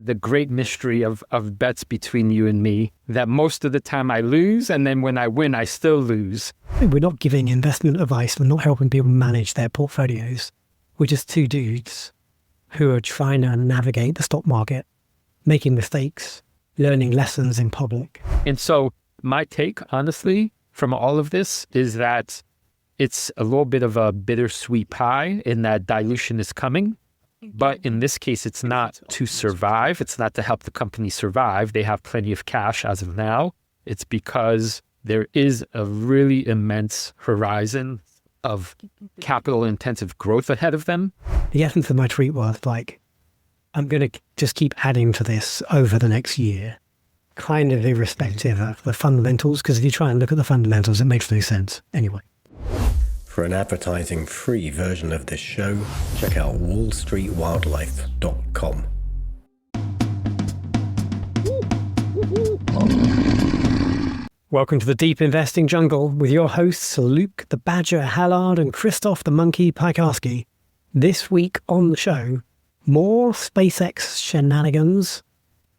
the great mystery of bets between you and me, that most of the time I lose, and then when I win, I still lose. We're not giving investment advice. We're not helping people manage their portfolios. We're just two dudes who are trying to navigate the stock market, making mistakes, learning lessons in public. And so my take, honestly, from all of this is that it's a little bit of a bittersweet pie in that dilution is coming. But in this case, it's not to survive. It's not to help the company survive. They have plenty of cash as of now. It's because there is a really immense horizon of capital intensive growth ahead of them. The essence of my tweet was like, I'm going to just keep adding to this over the next year, kind of irrespective of the fundamentals, because if you try and look at the fundamentals, it makes no sense anyway. For an advertising-free version of this show, check out wallstreetwildlife.com. Welcome to the Deep Investing Jungle with your hosts Luke the Badger Hallard and Christoph the Monkey Piekarski. This week on the show, more SpaceX shenanigans,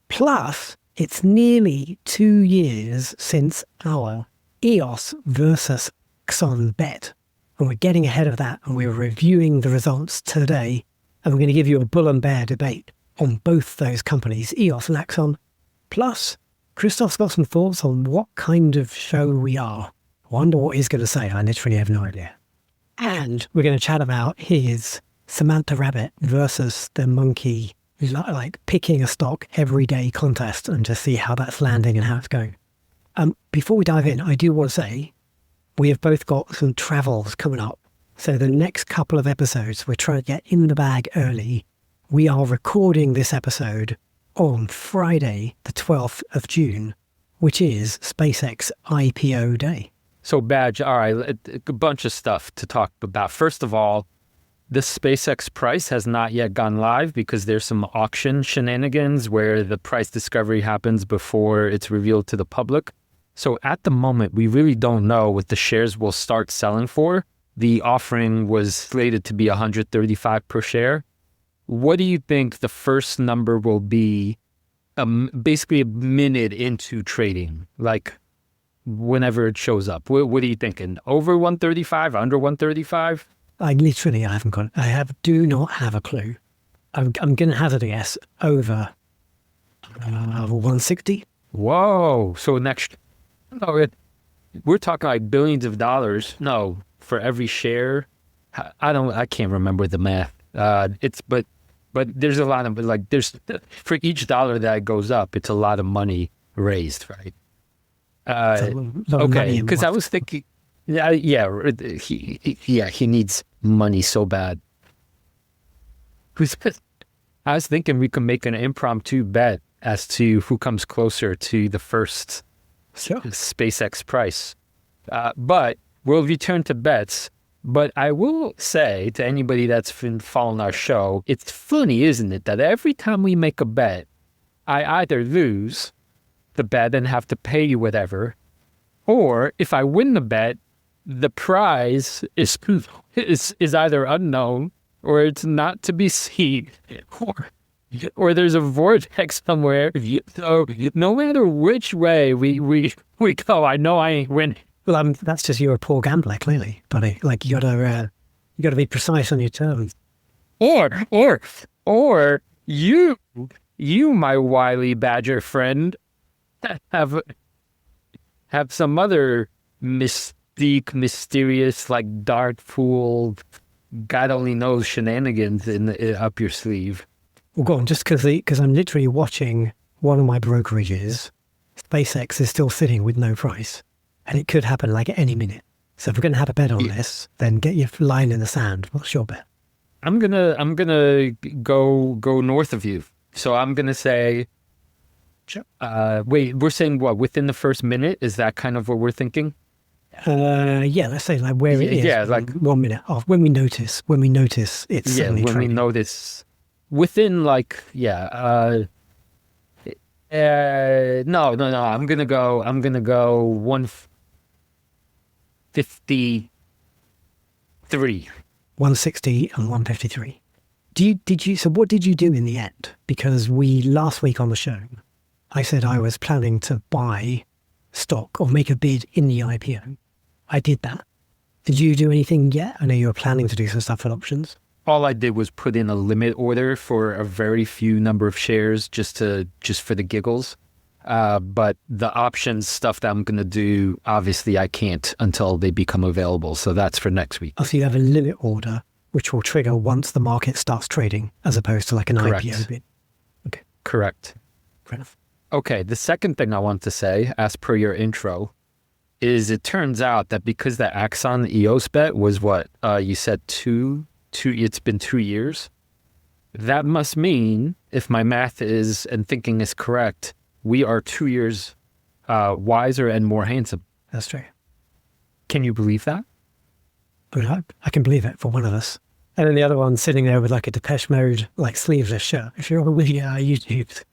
plus it's nearly 2 years since our EOS versus Axon bet. And we're getting ahead of that and we're reviewing the results today. And we're going to give you a bull and bear debate on both those companies, EOS and Axon. Plus, Christoph's got some thoughts on what kind of show we are. I wonder what he's going to say. I literally have no idea. And we're going to chat about his Samantha Rabbit versus the monkey, like picking a stock every day contest, and to see how that's landing and how it's going. Before we dive in, I do want to say we have both got some travels coming up. So the next couple of episodes, we're trying to get in the bag early. We are recording this episode on Friday, the 12th of June, which is SpaceX IPO day. So Badge, all right, a bunch of stuff to talk about. First of all, the SpaceX price has not yet gone live because there's some auction shenanigans where the price discovery happens before it's revealed to the public. So at the moment, we really don't know what the shares will start selling for. The offering was slated to be $135 per share. What do you think the first number will be basically a minute into trading, like whenever it shows up? What are you thinking? Over 135, under 135? I haven't got it. Do not have a clue. I'm going to hazard a guess over 160. Whoa. So we're talking like billions of dollars. No, for every share. I can't remember the math. But there's a lot of, like, for each dollar that goes up, it's a lot of money raised, right? Okay, because I was thinking, he needs money so bad. I was thinking we could make an impromptu bet as to who comes closer to the first SpaceX price. But we'll return to bets. But I will say to anybody that's been following our show, it's funny, isn't it, that every time we make a bet, I either lose the bet and have to pay you whatever, or if I win the bet, the prize is either unknown, or it's not to be seen, or there's a vortex somewhere. So no matter which way we go, I know I ain't winning. Well, that's just you're a poor gambler, clearly, buddy. Like you gotta be precise on your terms. Or you, my wily badger friend, have some other mysterious, like dark pool, God only knows shenanigans up your sleeve. Well, go on, just because I'm literally watching one of my brokerages. SpaceX is still sitting with no price. And it could happen like at any minute. So if we're going to have a bet on this, then get your line in the sand. What's your bet? I'm gonna go north of you. So I'm gonna say, wait, we're saying what, within the first minute? Is that kind of what we're thinking? Let's say like where it is. Yeah, like 1 minute off. When we notice it's suddenly when trading. We notice within like no. I'm gonna go 153. 160 and 153. So what did you do in the end? Because last week on the show, I said I was planning to buy stock or make a bid in the IPO. I did that. Did you do anything yet? I know you were planning to do some stuff with options. All I did was put in a limit order for a very few number of shares just for the giggles. But the options stuff that I'm going to do, obviously I can't until they become available. So that's for next week. Oh, so you have a limit order, which will trigger once the market starts trading, as opposed to like an Correct. IPO bid. Okay. Correct. Fair enough. Okay. The second thing I want to say, as per your intro, is it turns out that because the Axon EOS bet was what you said it's been 2 years. That must mean, if my math is and thinking is correct, we are 2 years wiser and more handsome. That's true. Can you believe that? I would hope. I can believe it for one of us. And then the other one sitting there with like a Depeche Mode, like sleeveless shirt. If you're on YouTube,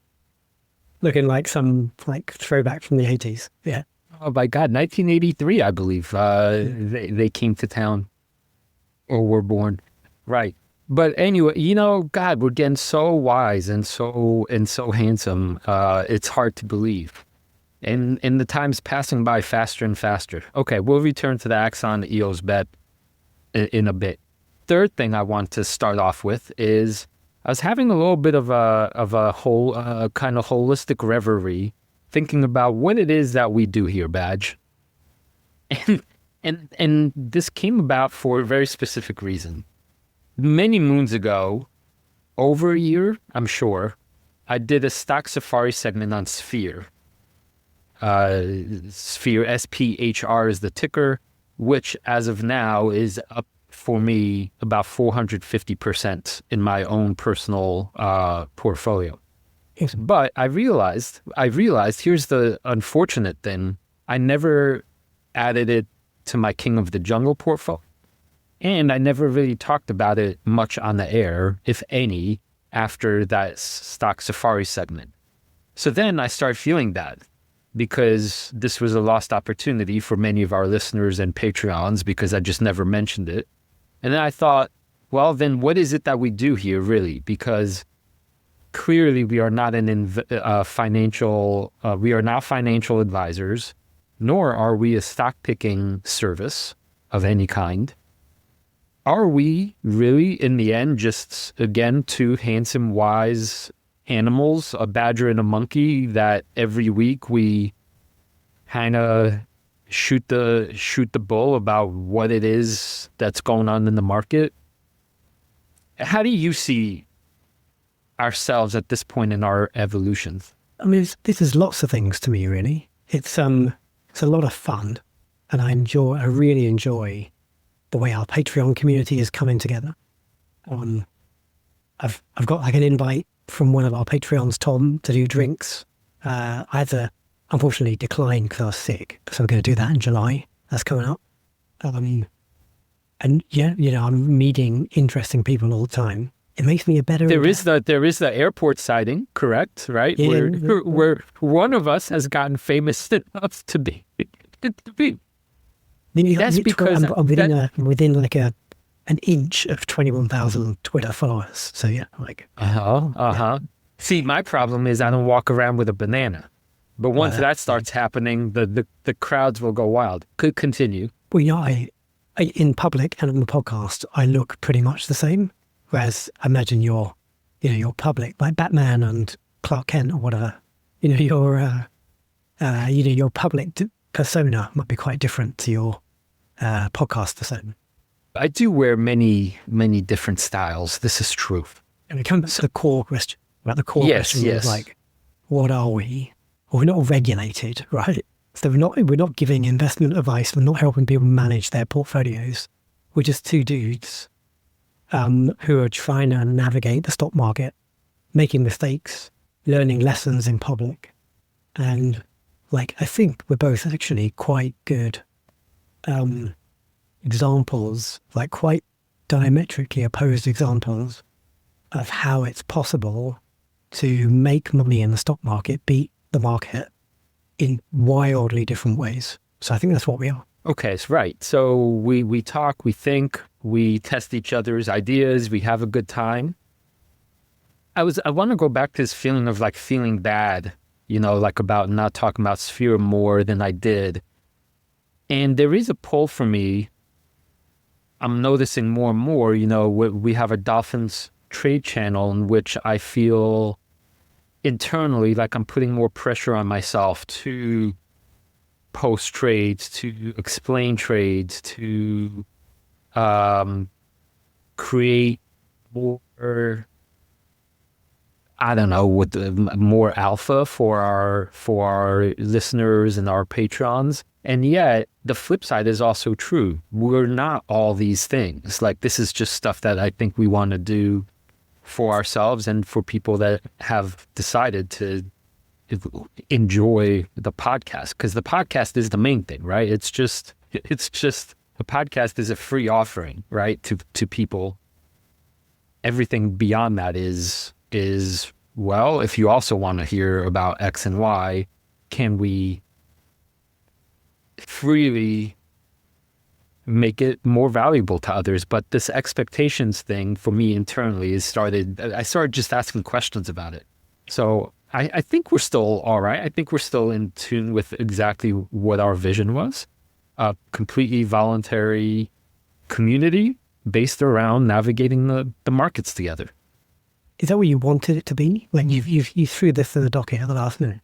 looking like some like throwback from the 80s. Yeah. Oh my God, 1983, I believe. They came to town or were born. Right. But anyway, God, we're getting so wise and so handsome. It's hard to believe. And the time's passing by faster and faster. Okay, we'll return to the Axon EOS bet in a bit. Third thing I want to start off with is I was having a little bit of a whole kind of holistic reverie, thinking about what it is that we do here, Badge. And this came about for a very specific reason. Many moons ago, over a year, I'm sure, I did a stock safari segment on Sphere. Sphere, SPHR is the ticker, which as of now is up for me about 450% in my own personal portfolio. Yes. But I realized here's the unfortunate thing. I never added it to my King of the Jungle portfolio. And I never really talked about it much on the air, if any, after that stock safari segment. So then I started feeling bad because this was a lost opportunity for many of our listeners and Patreons because I just never mentioned it. And then I thought, well, then what is it that we do here really? Because clearly we are not we are not financial advisors, nor are we a stock picking service of any kind. Are we really, in the end, just, again, two handsome, wise animals, a badger and a monkey, that every week we kind of shoot the bull about what it is that's going on in the market? How do you see ourselves at this point in our evolution? I mean, this is lots of things to me, really. It's a lot of fun, and I really enjoy the way our Patreon community is coming together. I've got like an invite from one of our Patreons, Tom, to do drinks. I had to unfortunately decline because I was sick, so I'm going to do that in July. That's coming up. And yeah, I'm meeting interesting people all the time. It makes me a better. There is the airport sighting, correct? Right? Yeah, where one of us has gotten famous enough to be. That's because I'm within like an inch of 21,000 Twitter followers. So yeah, like. Yeah. See, my problem is I don't walk around with a banana, but once that starts happening, the crowds will go wild. Could continue. Well, I in public and on the podcast, I look pretty much the same. Whereas I imagine your public, like Batman and Clark Kent or whatever, your public persona might be quite different to your podcast persona. I do wear many, many different styles. This is true. And we come back to the core question. Question yes. is like, what are we? Well, we're not regulated, right? So we're not giving investment advice. We're not helping people manage their portfolios. We're just two dudes who are trying to navigate the stock market, making mistakes, learning lessons in public. And like, I think we're both actually quite good examples, like quite diametrically opposed examples of how it's possible to make money in the stock market, beat the market in wildly different ways. So I think that's what we are. Okay, that's right. So we talk, we think, we test each other's ideas, we have a good time. I want to go back to this feeling of like feeling bad, like about not talking about Sphere more than I did. And there is a pull for me. I'm noticing more and more, we have a Dolphins trade channel in which I feel internally like I'm putting more pressure on myself to post trades, to explain trades, to create more, I don't know, more alpha for our listeners and our patrons. And yet the flip side is also true. We're not all these things. Like, this is just stuff that I think we want to do for ourselves and for people that have decided to enjoy the podcast, because the podcast is the main thing, right? It's just the podcast is a free offering, right, to people. Everything beyond that is well, if you also want to hear about X and Y, can we freely make it more valuable to others? But this expectations thing for me internally I started just asking questions about it. So I think we're still all right. I think we're still in tune with exactly what our vision was. A completely voluntary community based around navigating the markets together. Is that what you wanted it to be? Like, you threw this in the docket at the last minute.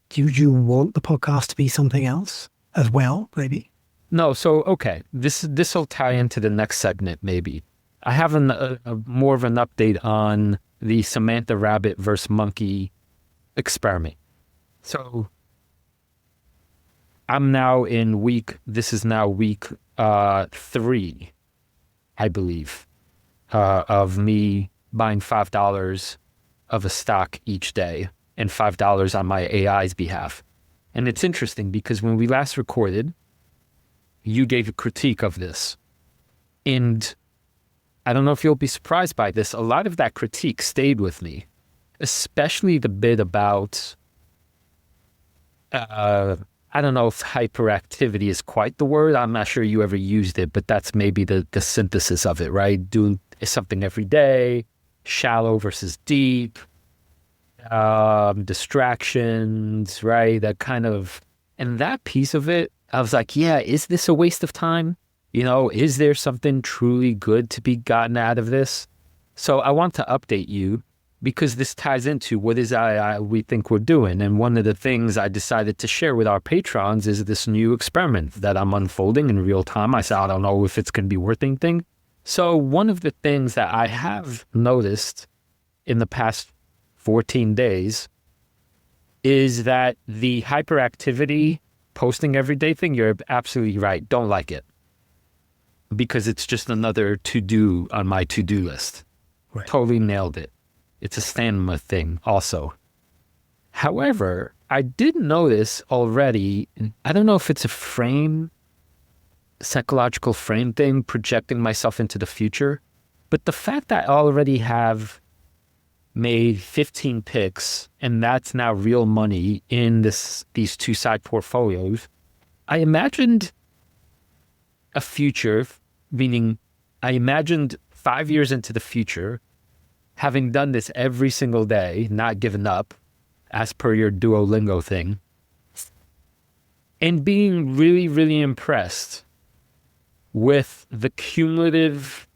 Do you want the podcast to be something else as well, maybe? No, so, okay, this will tie into the next segment, maybe. I have a more of an update on the Samantha rabbit versus monkey experiment. So I'm now in week 3, I believe, of me buying $5 of a stock each day and $5 on my AI's behalf. And it's interesting because when we last recorded, you gave a critique of this. And I don't know if you'll be surprised by this. A lot of that critique stayed with me, especially the bit about, I don't know if hyperactivity is quite the word. I'm not sure you ever used it, but that's maybe the synthesis of it, right? Doing something every day, shallow versus deep, distractions, right? That kind of, and that piece of it, I was like, yeah, is this a waste of time? Is there something truly good to be gotten out of this? So I want to update you because this ties into what is we think we're doing. And one of the things I decided to share with our patrons is this new experiment that I'm unfolding in real time. I said, I don't know if it's going to be worth anything. So one of the things that I have noticed in the past 14 days is that the hyperactivity posting everyday thing, you're absolutely right. Don't like it. Because it's just another to-do on my to-do list. Right. Totally nailed it. It's a stamina thing also. However, I did notice already, I don't know if it's a psychological frame thing, projecting myself into the future, but the fact that I already have made 15 picks, and that's now real money in these two side portfolios, I imagined a future, meaning I imagined 5 years into the future, having done this every single day, not giving up, as per your Duolingo thing, and being really, really impressed with the cumulative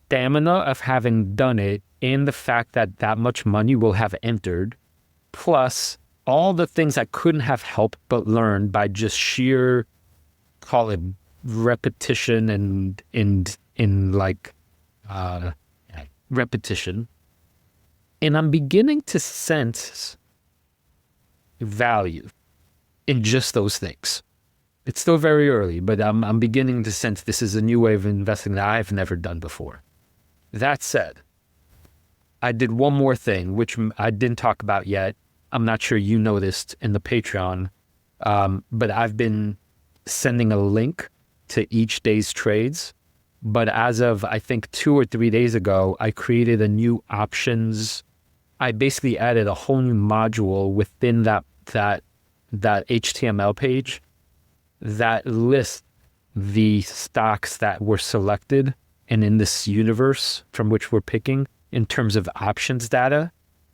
stamina of having done it and the fact that that much money will have entered, plus all the things I couldn't have helped but learn by just sheer, call it repetition and repetition. And I'm beginning to sense value in just those things. It's still very early, but I'm beginning to sense this is a new way of investing that I've never done before. That said, I did one more thing, which I didn't talk about yet. I'm not sure you noticed in the Patreon, but I've been sending a link to each day's trades. But as of, I think, 2 or 3 days ago, I created a new options. I basically added a whole new module within that HTML page that lists the stocks that were selected and in this universe from which we're picking in terms of options data,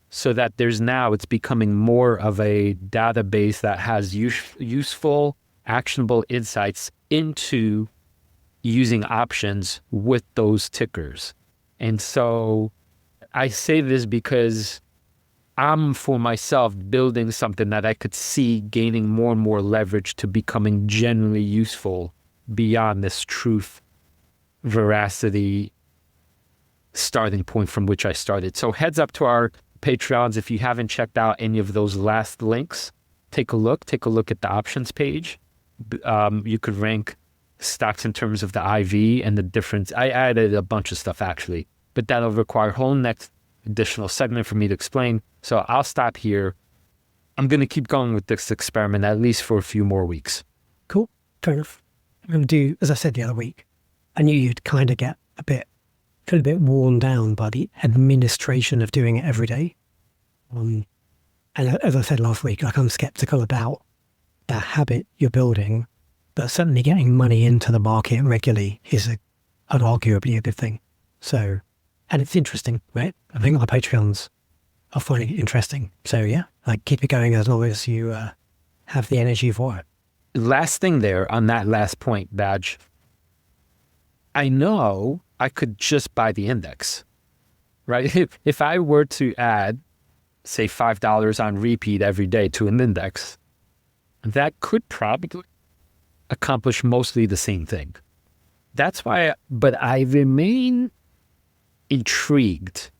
so that it's becoming more of a database that has useful, actionable insights into using options with those tickers. And so I say this because I'm, for myself, building something that I could see gaining more and more leverage to becoming genuinely useful beyond this truth, veracity starting point from which I started. So heads up to our Patreons. If you haven't checked out any of those last links, take a look at the options page. You could rank stocks in terms of the IV and the difference. I added a bunch of stuff actually, but that'll require a whole next additional segment for me to explain. So I'll stop here. I'm going to keep going with this experiment at least for a few more weeks. Cool. Fair enough. I'm going to do, as I said the other week, I knew you'd kind of feel a bit worn down by the administration of doing it every day. And as I said last week, like, I'm skeptical about the habit you're building, but certainly getting money into the market regularly is unarguably a good thing. So, and it's interesting, right? I think our Patreons are finding it interesting. So yeah, like, keep it going as long as you have the energy for it. Last thing there on that last point, Badge. I know I could just buy the index, right? If I were to add, say, $5 on repeat every day to an index, that could probably accomplish mostly the same thing. That's why, but I remain intrigued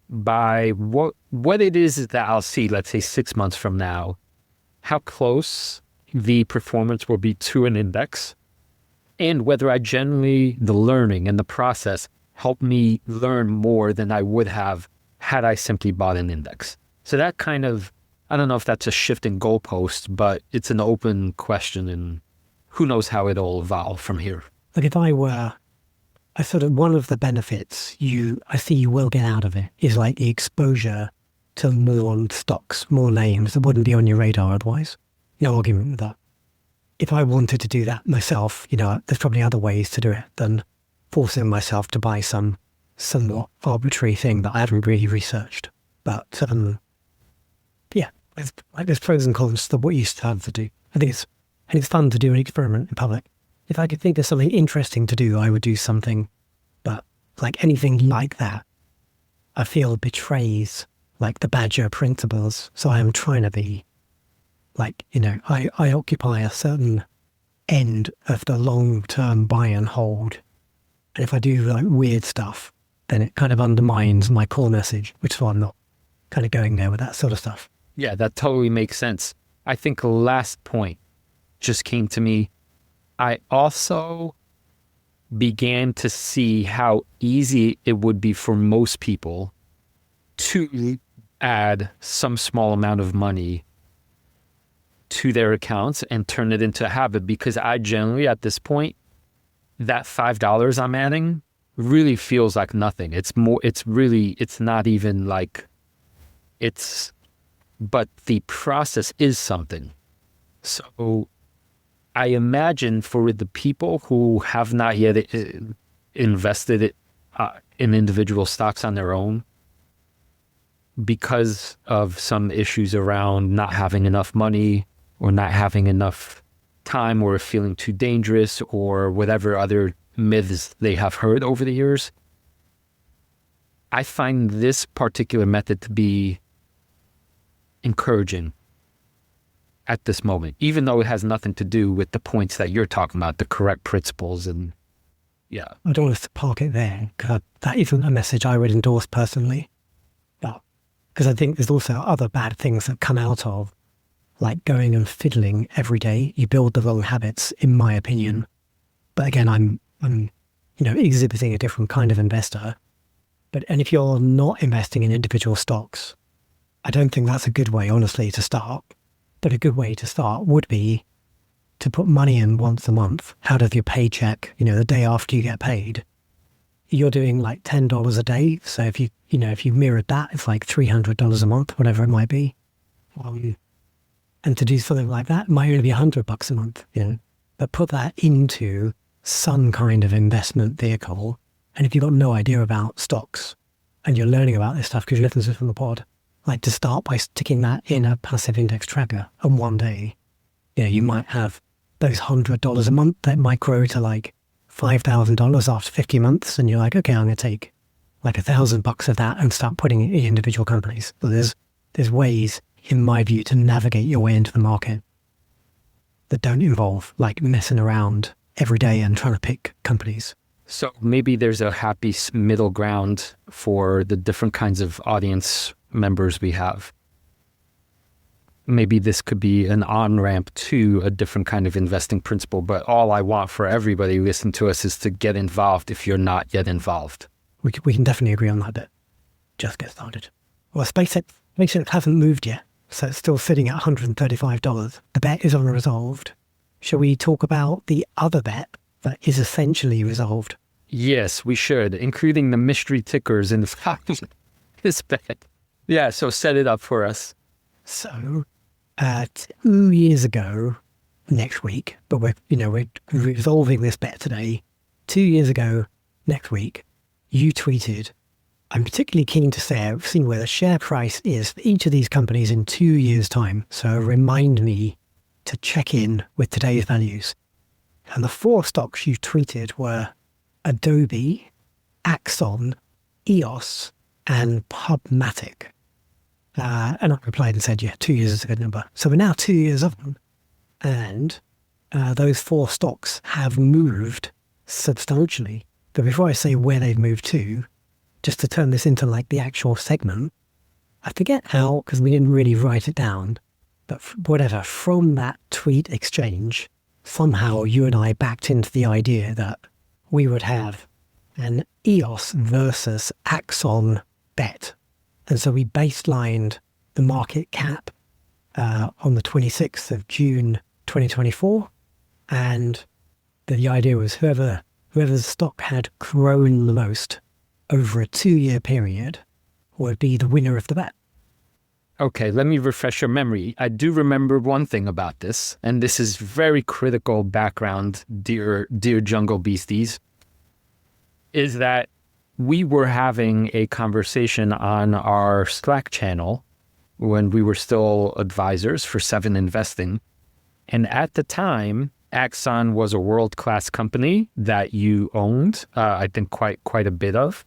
by what it is that I'll see, let's say 6 months from now, how close the performance will be to an index, and whether the learning and the process help me learn more than I would have had I simply bought an index. So that kind of, I don't know if that's a shift in goalpost, but it's an open question, and who knows how it'll evolve from here. Like, if I sort of, one of the benefits I see you will get out of it is like the exposure to more stocks, more names that wouldn't be on your radar otherwise. No argument with that. If I wanted to do that myself, there's probably other ways to do it than forcing myself to buy some somewhat arbitrary thing that I haven't really researched. But yeah, there's pros and cons to what you start to do. I think it's fun to do an experiment in public. If I could think of something interesting to do, I would do something. But like anything like that, I feel betrays like the Badger principles. So I am trying to be like, I occupy a certain end of the long-term buy and hold. And if I do like weird stuff, then it kind of undermines my core message, which is why I'm not kind of going there with that sort of stuff. Yeah, that totally makes sense. I think the last point just came to me. I also began to see how easy it would be for most people to add some small amount of money to their accounts and turn it into a habit, because I generally, at this point, that $5 I'm adding really feels like nothing. It's not even like but the process is something. So I imagine for the people who have not yet invested in individual stocks on their own, because of some issues around not having enough money or not having enough time or feeling too dangerous or whatever other myths they have heard over the years, I find this particular method to be encouraging at this moment, even though it has nothing to do with the points that you're talking about, the correct principles. And yeah, I don't want us to park it there, because that isn't a message I would endorse personally. But because I think there's also other bad things that come out of like going and fiddling every day. You build the wrong habits, in my opinion. But again, I'm exhibiting a different kind of investor. And if you're not investing in individual stocks, I don't think that's a good way, honestly, to start. But a good way to start would be to put money in once a month out of your paycheck, the day after you get paid. You're doing like $10 a day. So if you mirrored that, it's like $300 a month, whatever it might be. And to do something like that, it might only be $100 a month, But put that into some kind of investment vehicle. And if you've got no idea about stocks, and you're learning about this stuff because you listen to it from the pod, like to start by sticking that in a passive index tracker, and one day, you might have those $100 a month that might grow to like $5,000 after 50 months, and you're like, okay, I'm going to take like $1,000 of that and start putting it in individual companies. So there's ways, in my view, to navigate your way into the market that don't involve like messing around every day and trying to pick companies. So maybe there's a happy middle ground for the different kinds of audience members we have. Maybe this could be an on-ramp to a different kind of investing principle, but all I want for everybody who listens to us is to get involved if you're not yet involved. We can definitely agree on that bit. Just get started. Well, SpaceX hasn't moved yet, so it's still sitting at $135. The bet is unresolved. Shall we talk about the other bet that is essentially resolved? Yes, we should, including the mystery tickers in this bet. Yeah, so set it up for us. So, 2 years ago, next week, but we're resolving this bet today. 2 years ago, next week, you tweeted, I'm particularly keen to say I've seen where the share price is for each of these companies in 2 years' time. So remind me to check in with today's values. And the 4 stocks you tweeted were Adobe, Axon, EOS, and Pubmatic. And I replied and said, yeah, 2 years is a good number. So we're now 2 years on, and those 4 stocks have moved substantially. But before I say where they've moved to, just to turn this into like the actual segment, I forget how, because we didn't really write it down, but whatever, from that tweet exchange, somehow you and I backed into the idea that we would have an EOS versus Axon bet. And so we baselined the market cap on the 26th of June 2024. And the idea was whoever's stock had grown the most over a 2-year period would be the winner of the bet. Okay, let me refresh your memory. I do remember one thing about this, and this is very critical background, dear Jungle Beasties, is that we were having a conversation on our Slack channel when we were still advisors for 7 Investing. And at the time, Axon was a world-class company that you owned, I think quite a bit of.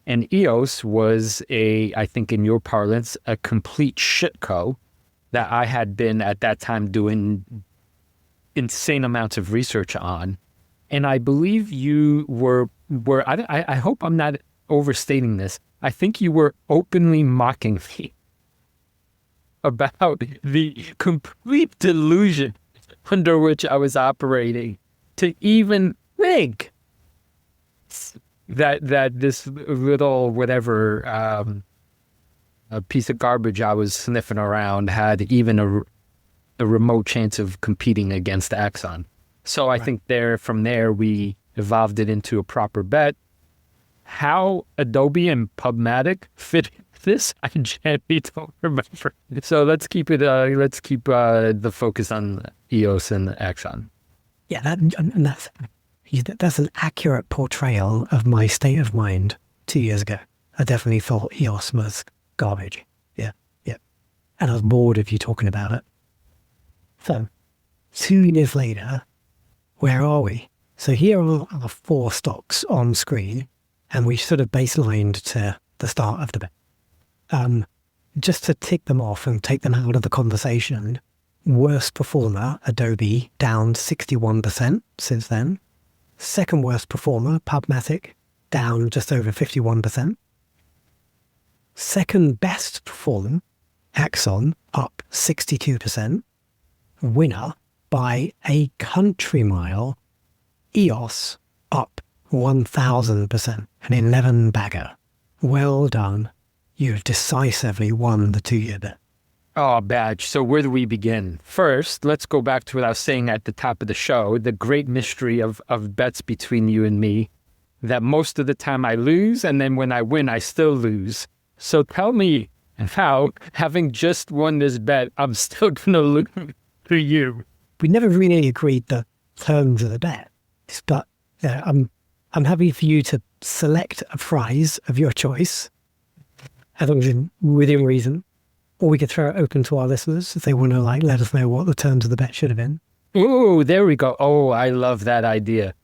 And EOS was I think in your parlance, a complete shitco that I had been at that time doing insane amounts of research on. And I believe you were I hope I'm not overstating this. I think you were openly mocking me about the complete delusion under which I was operating to even think that this little whatever a piece of garbage I was sniffing around had even a remote chance of competing against Axon. So I think from there we evolved it into a proper bet. How Adobe and Pubmatic fit this, I genuinely don't remember. So let's keep the focus on EOS and Axon. Yeah, that's an accurate portrayal of my state of mind 2 years ago. I definitely thought EOS was garbage. Yeah. And I was bored of you talking about it. So, 2 years later, where are we? So here are our 4 stocks on screen, and we sort of baselined to the start of the bet. Just to tick them off and take them out of the conversation, worst performer, Adobe, down 61% since then. Second worst performer, Pubmatic, down just over 51%. Second best performer, Axon, up 62%. Winner by a country mile, EOS, up 1,000%, an 11 bagger. Well done. You've decisively won the 2-year bet. Oh, Badge. So where do we begin? First, let's go back to what I was saying at the top of the show, the great mystery of bets between you and me, that most of the time I lose, and then when I win, I still lose. So tell me how, having just won this bet, I'm still going to lose to you. We never really agreed the terms of the bet, but I'm happy for you to select a prize of your choice as long as it's within reason. Or we could throw it open to our listeners if they want to let us know what the terms of the bet should have been. Oh, there we go. Oh, I love that idea.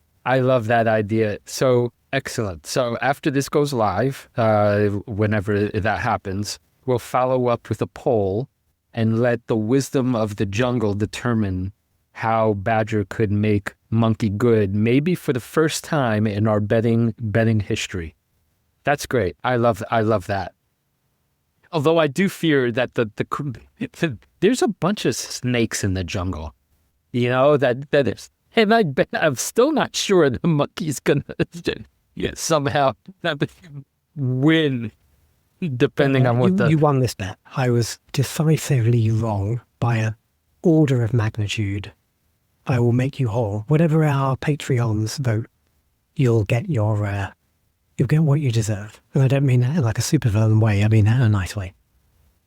So excellent. So after this goes live, whenever that happens, we'll follow up with a poll and let the wisdom of the jungle determine how Badger could make Monkey good, maybe for the first time in our betting history. That's great. I love that. Although I do fear that there's a bunch of snakes in the jungle, that is. And I'm still not sure the monkey's going to somehow win, depending on what You won this bet. I was decisively wrong by an order of magnitude. I will make you whole. Whatever our Patreons vote, you'll get what you deserve. And I don't mean that in like a supervillain way. I mean that in a nice way.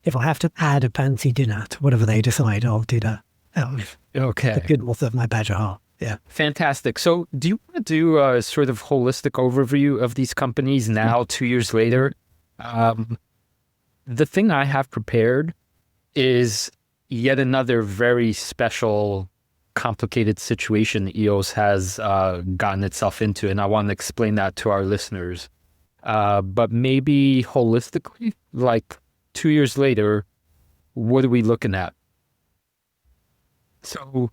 If I have to add a fancy dinner to whatever they decide, I'll do that out of the goodness of my Badger heart. Yeah. Fantastic. So do you want to do a sort of holistic overview of these companies now, 2 years later? The thing I have prepared is yet another very special, complicated situation EOS has gotten itself into, and I want to explain that to our listeners. But maybe holistically, like 2 years later, what are we looking at? So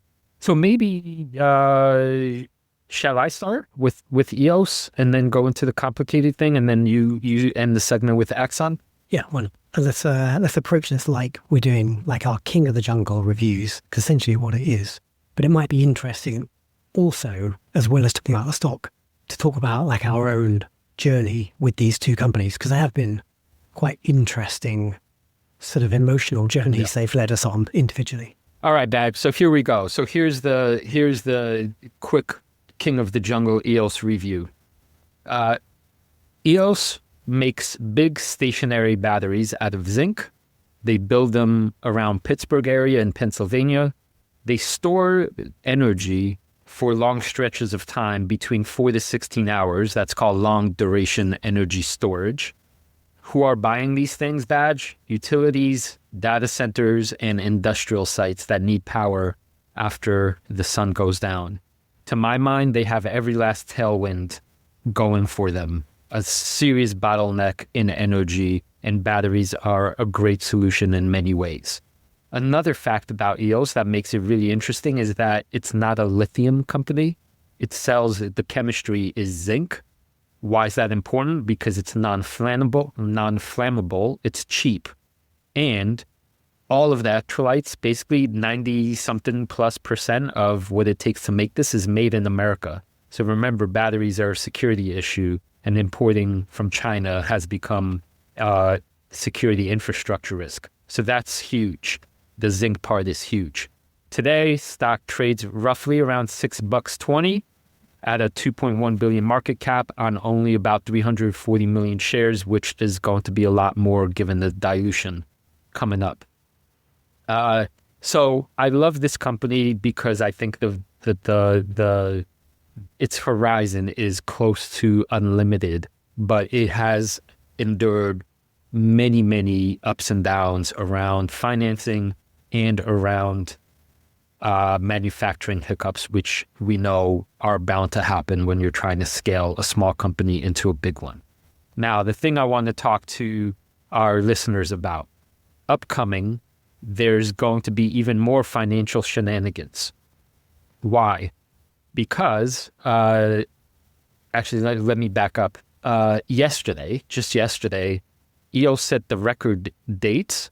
maybe shall I start with EOS and then go into the complicated thing, and then you end the segment with Axon? Yeah, well, let's approach this like we're doing like our King of the Jungle reviews, because essentially what it is. But it might be interesting also, as well as talking about the stock, to talk about like our own journey with these two companies, because they have been quite interesting sort of emotional journeys they've led us on individually. All right, Bab. So here we go. So here's the quick King of the Jungle EOS review. EOS makes big stationary batteries out of zinc. They build them around Pittsburgh area in Pennsylvania. They store energy for long stretches of time between 4 to 16 hours. That's called long duration energy storage. Who are buying these things, Badge? Utilities, data centers, and industrial sites that need power after the sun goes down. To my mind, they have every last tailwind going for them. A serious bottleneck in energy, and batteries are a great solution in many ways. Another fact about EOS that makes it really interesting is that it's not a lithium company. It sells, the chemistry is zinc. Why is that important? Because it's non-flammable, it's cheap. And all of the electrolytes, basically 90-something+% of what it takes to make this is made in America. So remember, batteries are a security issue, and importing from China has become a security infrastructure risk. So that's huge. The zinc part is huge. Today, stock trades roughly around $6.20 at a 2.1 billion market cap on only about 340 million shares, which is going to be a lot more given the dilution coming up. So I love this company because I think its horizon is close to unlimited, but it has endured many, many ups and downs around financing and around manufacturing hiccups, which we know are bound to happen when you're trying to scale a small company into a big one. Now, the thing I want to talk to our listeners about, upcoming, there's going to be even more financial shenanigans. Why? Because, actually, let me back up. Just yesterday, EOS set the record date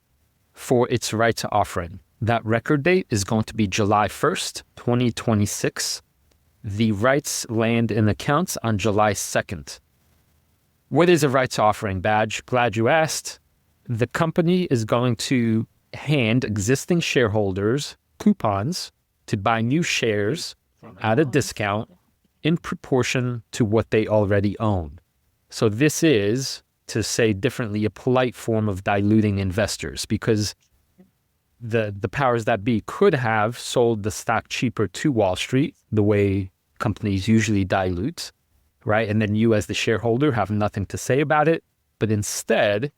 for its rights offering. That record date is going to be July 1st, 2026. The rights land in accounts on July 2nd. What is a rights offering, Badge? Glad you asked. The company is going to hand existing shareholders coupons to buy new shares at a discount in proportion to what they already own. So this is, to say differently, a polite form of diluting investors, because the powers that be could have sold the stock cheaper to Wall Street, the way companies usually dilute, right? And then you as the shareholder have nothing to say about it. But instead,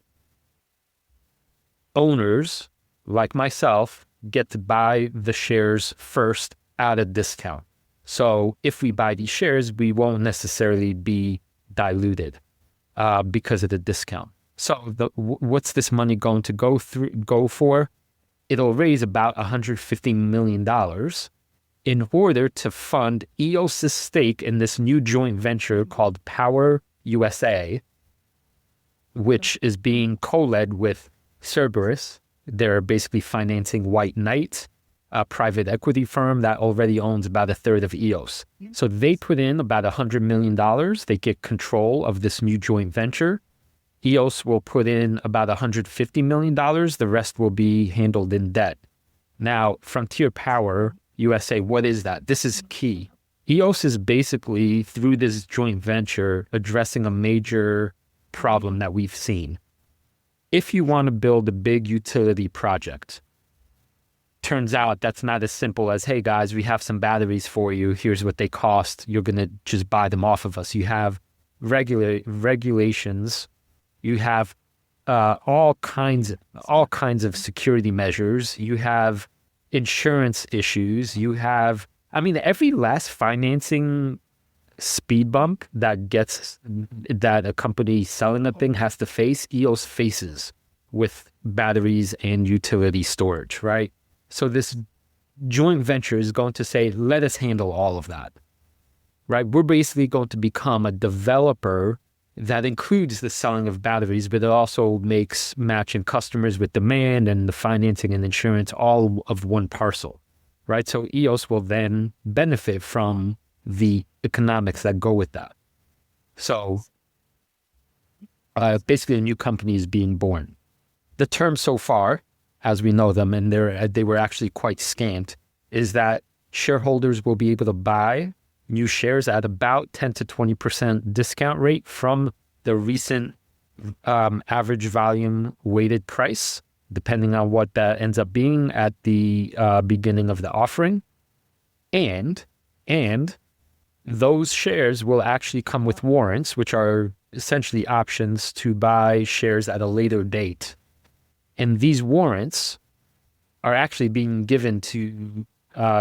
owners like myself get to buy the shares first at a discount. So if we buy these shares, we won't necessarily be diluted because of the discount. So what's this money going to go for? It'll raise about $150 million in order to fund EOS's stake in this new joint venture called Power USA, which is being co-led with Cerberus. They're basically financing White Knight, a private equity firm that already owns about a third of EOS. So they put in about $100 million. They get control of this new joint venture. EOS will put in about $150 million. The rest will be handled in debt. Now, Frontier Power USA, what is that? This is key. EOS is basically, through this joint venture, addressing a major problem that we've seen. If you want to build a big utility project, turns out that's not as simple as, hey guys, we have some batteries for you. Here's what they cost. You're going to just buy them off of us. You have regulations. You have all kinds of security measures. You have insurance issues. You have, every last financing speed bump that a company selling a thing has to face, EOS faces with batteries and utility storage, right? So this joint venture is going to say, let us handle all of that, right? We're basically going to become a developer that includes the selling of batteries, but it also makes matching customers with demand and the financing and insurance all of one parcel, right? So EOS will then benefit from the economics that go with that. So basically a new company is being born. The terms so far, as we know them, and they were actually quite scant, is that shareholders will be able to buy new shares at about 10 to 20% discount rate from the recent average volume weighted price, depending on what that ends up being at the beginning of the offering. And those shares will actually come with warrants, which are essentially options to buy shares at a later date. And these warrants are actually being given to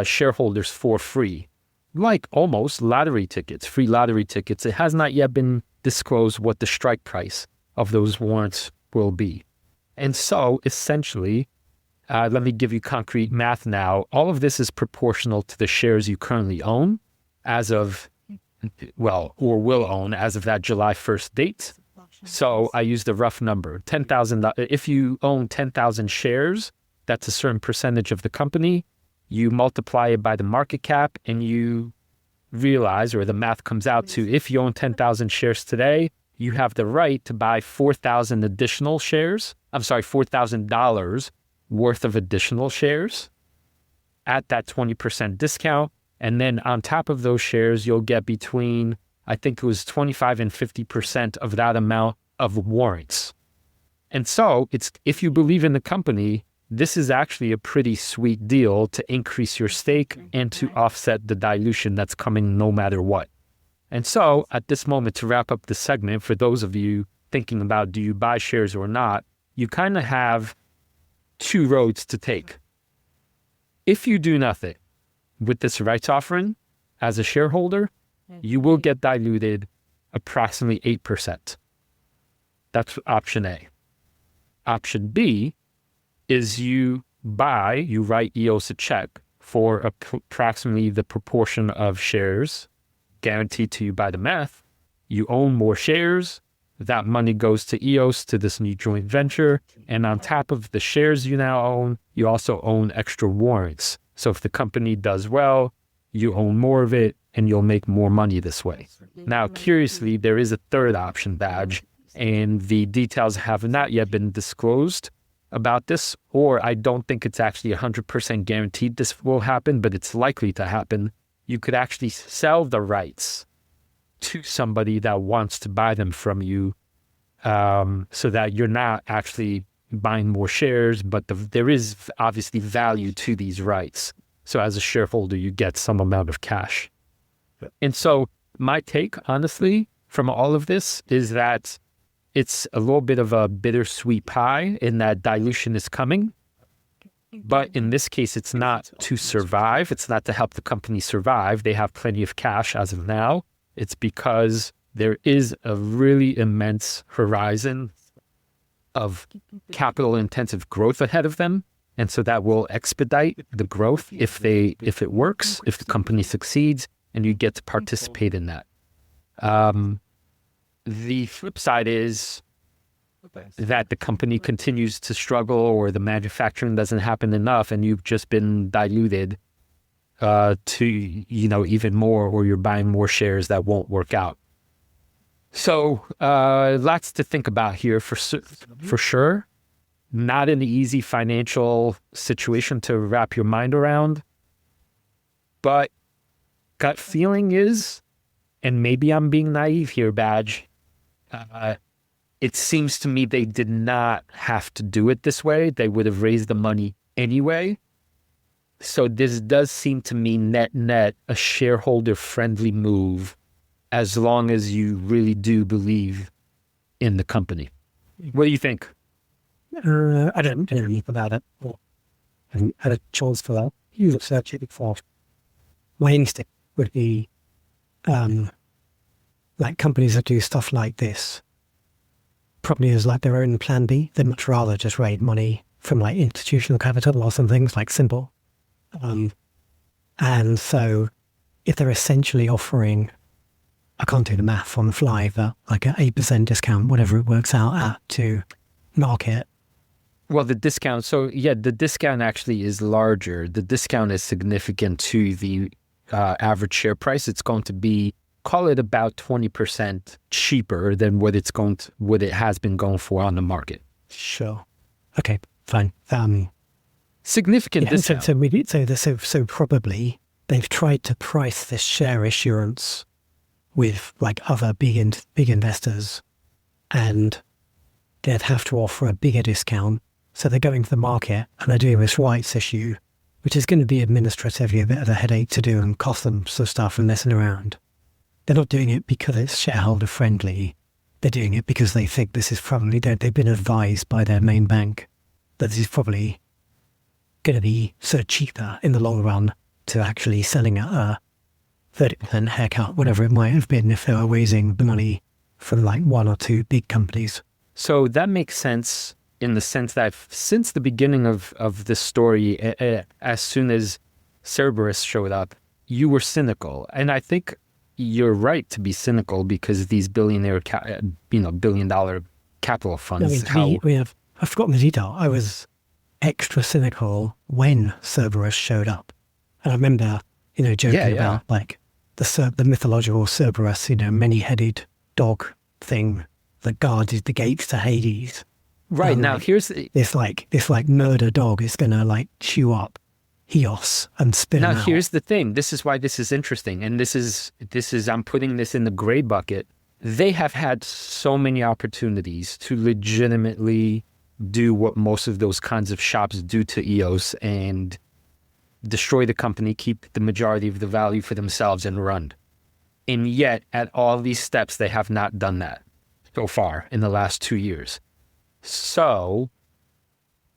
shareholders for free, like almost lottery tickets, free lottery tickets. It has not yet been disclosed what the strike price of those warrants will be. And so essentially, let me give you concrete math now. All of this is proportional to the shares you currently own as of, or will own as of that July 1st date. So I used a rough number, 10,000. If you own 10,000 shares, that's a certain percentage of the company. You multiply it by the market cap and you realize, or the math comes out to, if you own 10,000 shares today, you have the right to buy 4,000 additional shares. $4,000 worth of additional shares at that 20% discount. And then on top of those shares, you'll get between, I think it was 25 and 50% of that amount of warrants. And so if you believe in the company, this is actually a pretty sweet deal to increase your stake and to offset the dilution that's coming no matter what. And so at this moment, to wrap up the segment, for those of you thinking about, do you buy shares or not, you kind of have two roads to take. If you do nothing with this rights offering as a shareholder, you will get diluted approximately 8%. That's option A. Option B is you write EOS a check for approximately the proportion of shares guaranteed to you by the math. You own more shares. That money goes to EOS, to this new joint venture. And on top of the shares you now own, you also own extra warrants. So if the company does well, you own more of it and you'll make more money this way. Now, curiously, there is a third option badge, and the details have not yet been disclosed about this, or I don't think it's actually 100% guaranteed this will happen, but it's likely to happen. You could actually sell the rights to somebody that wants to buy them from you, so that you're not actually buying more shares, but there is obviously value to these rights. So as a shareholder, you get some amount of cash. And so my take, honestly, from all of this is that it's a little bit of a bittersweet pie in that dilution is coming. But in this case, it's not to survive. It's not to help the company survive. They have plenty of cash as of now. It's because there is a really immense horizon of capital intensive growth ahead of them. And so that will expedite the growth if it works, if the company succeeds, and you get to participate in that. The flip side is that the company continues to struggle, or the manufacturing doesn't happen enough, and you've just been diluted to even more, or you're buying more shares that won't work out. So lots to think about here for sure. Not an easy financial situation to wrap your mind around, but gut feeling is, and maybe I'm being naive here, Badge, it seems to me they did not have to do it this way. They would have raised the money anyway. So this does seem to me net a shareholder-friendly move, as long as you really do believe in the company. What do you think? I don't know about it. I haven't had a chance for that. You've searched it before. My instinct would be like companies that do stuff like this probably as like their own plan B. They'd much rather just raise money from like institutional capital or something like simple. And so if they're essentially offering, I can't do the math on the fly, but like an 8% discount, whatever it works out at, to market. Well, the discount, the discount actually is larger. The discount is significant to the average share price. It's going to be, call it about 20% cheaper than what it has been going for on the market. Sure. Okay, fine. Significant discount. So probably they've tried to price this share issuance with like other big investors, and they'd have to offer a bigger discount. So they're going to the market and they're doing this rights issue, which is going to be administratively a bit of a headache to do and cost them some stuff and messing around. They're not doing it because it's shareholder friendly. They're doing it because they think this is probably, they've been advised by their main bank that this is probably going to be sort of cheaper in the long run to actually selling at a 30% haircut, whatever it might have been if they were raising the money from like one or two big companies. So that makes sense in the sense that since the beginning of this story, as soon as Cerberus showed up, you were cynical. And I think you're right to be cynical because these billion-dollar capital funds. I've forgotten the detail. I was extra cynical when Cerberus showed up. And I remember, joking about like the mythological Cerberus, many-headed dog thing that guarded the gates to Hades. Right, now here's this murder dog is gonna like chew up EOS and spit him out. Now here's the thing. This is why this is interesting, and this is I'm putting this in the gray bucket. They have had so many opportunities to legitimately do what most of those kinds of shops do to EOS and destroy the company, keep the majority of the value for themselves, and run. And yet, at all these steps, they have not done that so far in the last 2 years. So,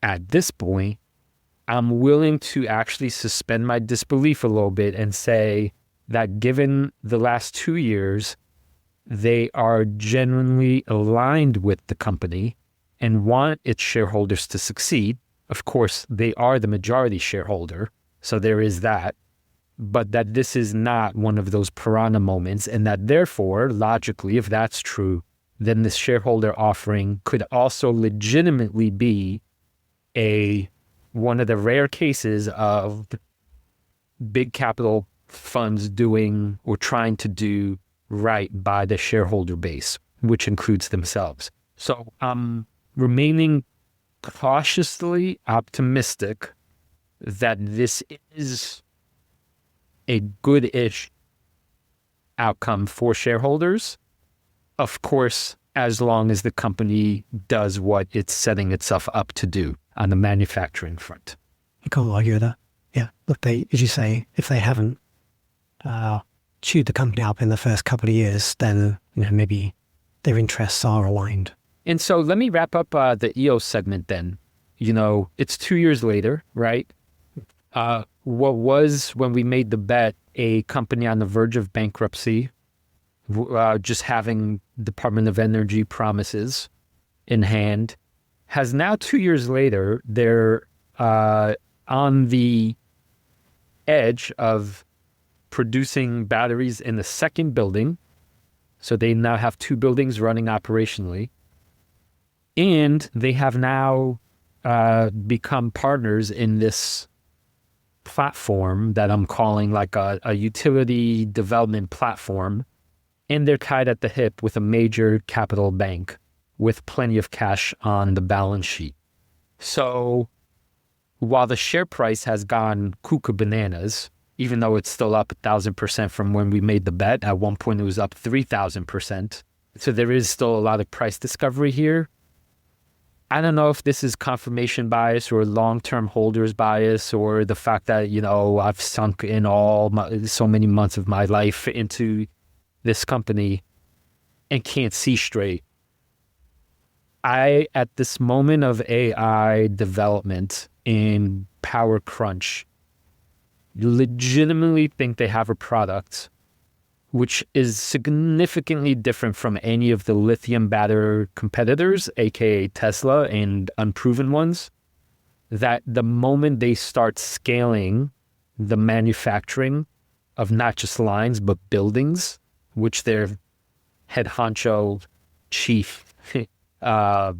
at this point, I'm willing to actually suspend my disbelief a little bit and say that given the last 2 years, they are genuinely aligned with the company and want its shareholders to succeed. Of course, they are the majority shareholder, so there is that. But that this is not one of those piranha moments, and that therefore, logically, if that's true, then this shareholder offering could also legitimately be one of the rare cases of big capital funds doing or trying to do right by the shareholder base, which includes themselves. So I'm remaining cautiously optimistic that this is a good-ish outcome for shareholders. Of course, as long as the company does what it's setting itself up to do on the manufacturing front. I can't argue with that. Yeah, look, as you say, if they haven't chewed the company up in the first couple of years, then maybe their interests are aligned. And so let me wrap up the EOS segment then. It's 2 years later, right? What was, when we made the bet, a company on the verge of bankruptcy, just having Department of Energy promises in hand, has now 2 years later, they're on the edge of producing batteries in the second building. So they now have 2 buildings running operationally. And they have now become partners in this platform that I'm calling like a utility development platform. And they're tied at the hip with a major capital bank with plenty of cash on the balance sheet. So while the share price has gone cuckoo bananas, even though it's still up 1,000% from when we made the bet, at one point it was up 3,000%. So there is still a lot of price discovery here. I don't know if this is confirmation bias or long-term holders bias, or the fact that, I've sunk in so many months of my life into this company and can't see straight. At this moment of AI development in power crunch, legitimately think they have a product which is significantly different from any of the lithium battery competitors, aka Tesla and unproven ones, that the moment they start scaling the manufacturing of not just lines, but buildings, which their head honcho chief, call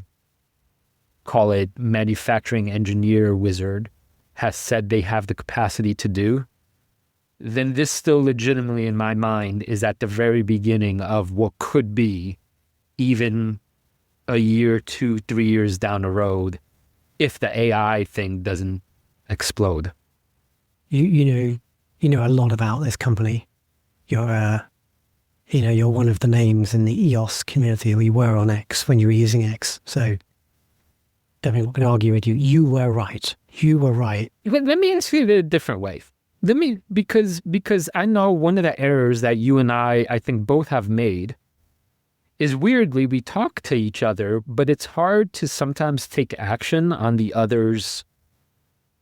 it manufacturing engineer wizard, has said they have the capacity to do, then this still legitimately in my mind is at the very beginning of what could be even a year, 2, 3 years down the road if the AI thing doesn't explode. You know a lot about this company. You're one of the names in the EOS community, or you were on X when you were using X. So definitely not going to argue with you. You were right. Let me ask you a different way. Because I know one of the errors that you and I think both have made is, weirdly, we talk to each other, but it's hard to sometimes take action on the other's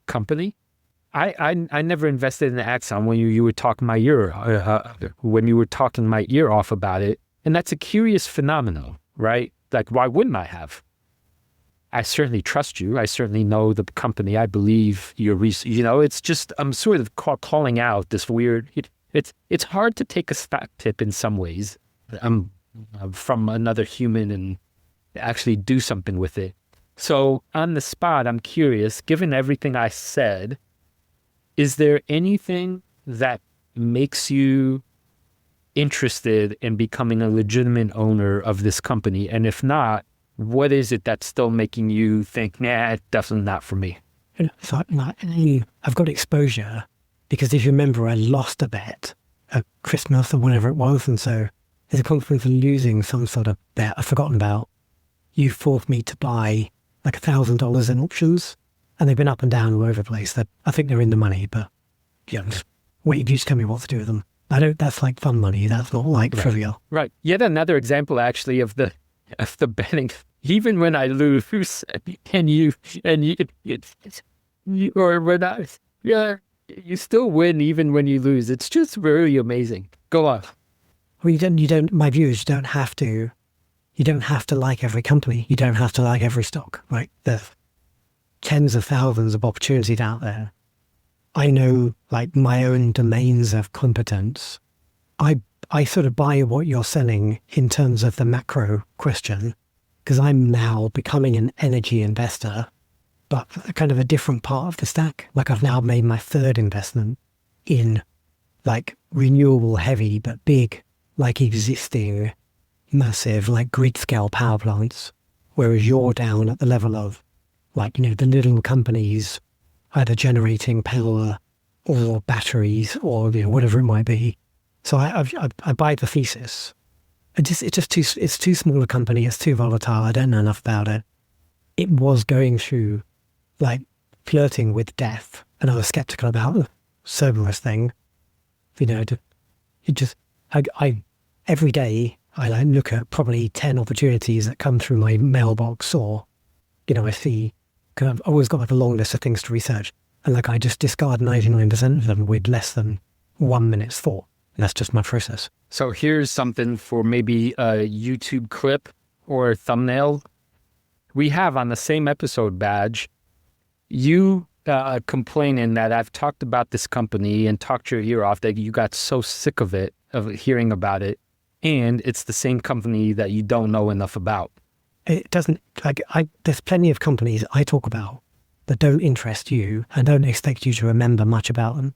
company. I never invested in Axon when you were talking my ear off about it, and that's a curious phenomenon, right? Like, why wouldn't I have? I certainly trust you. I certainly know the company. I believe your it's just, I'm sort of calling out this weird, it's hard to take a stock tip in some ways. I'm from another human and actually do something with it. So on the spot, I'm curious, given everything I said, is there anything that makes you interested in becoming a legitimate owner of this company? And if not, what is it that's still making you think, nah, it's definitely not for me? So, I've got exposure because, if you remember, I lost a bet at Christmas or whenever it was. And so there's a consequence of losing some sort of bet I've forgotten about. You forced me to buy like $1,000 in options, and they've been up and down all over the place. I think they're in the money, but just wait for you to tell me what to do with them. That's like fun money. That's not like trivial. Right. Yet another example, actually, of the betting. Even when I lose, you still win even when you lose. It's just really amazing. Go on. Well, you don't. My view is you don't have to like every company. You don't have to like every stock. Right? There's tens of thousands of opportunities out there. I know, like, my own domains of competence. I sort of buy what you're selling in terms of the macro question, because I'm now becoming an energy investor, but kind of a different part of the stack. Like, I've now made my third investment in like renewable heavy, but big, like existing massive, like grid scale power plants. Whereas you're down at the level of like, the little companies either generating power or batteries or whatever it might be. So I buy the thesis. It's too small a company. It's too volatile. I don't know enough about it. It was going through like flirting with death, and I was skeptical about the Cerberus thing. Every day I like look at probably 10 opportunities that come through my mailbox, or, I see, because I've always got like a long list of things to research. And like I just discard 99% of them with less than 1 minute's thought. And that's just my process. So here's something for maybe a YouTube clip or a thumbnail. We have on the same episode, Badge, you complaining that I've talked about this company and talked your ear off, that you got so sick of it, of hearing about it. And it's the same company that you don't know enough about. It doesn't, there's plenty of companies I talk about that don't interest you and don't expect you to remember much about them.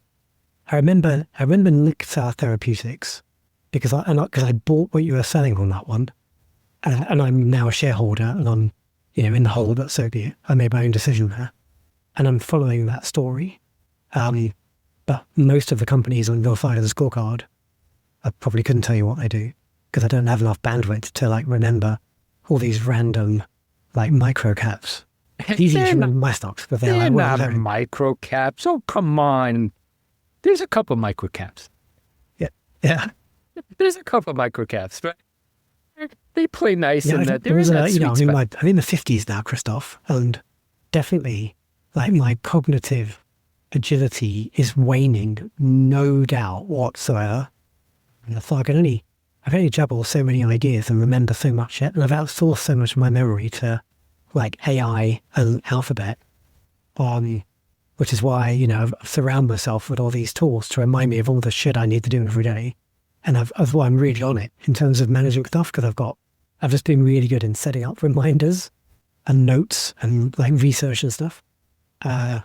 I remember Nixar Therapeutics because I bought what you were selling on that one, and I'm now a shareholder, and I'm in the hole, but so be it. I made my own decision there, and I'm following that story. But most of the companies on your side of the scorecard, I probably couldn't tell you what they do because I don't have enough bandwidth to like remember all these random like micro caps. It's easy to remember my stocks, but they're not micro caps. Oh, come on. There's a couple micro caps. Yeah. There's a couple micro caps, but they play nice in that. There is I'm that sweet spot. I'm in the 50s now, Christoph, and definitely like my cognitive agility is waning, no doubt whatsoever. And I thought I can only juggle so many ideas and remember so much yet, and I've outsourced so much of my memory to like AI and Alphabet, which is why, I've surrounded myself with all these tools to remind me of all the shit I need to do every day. And that's why I'm really on it in terms of managing stuff, because I've just been really good in setting up reminders and notes and like research and stuff. So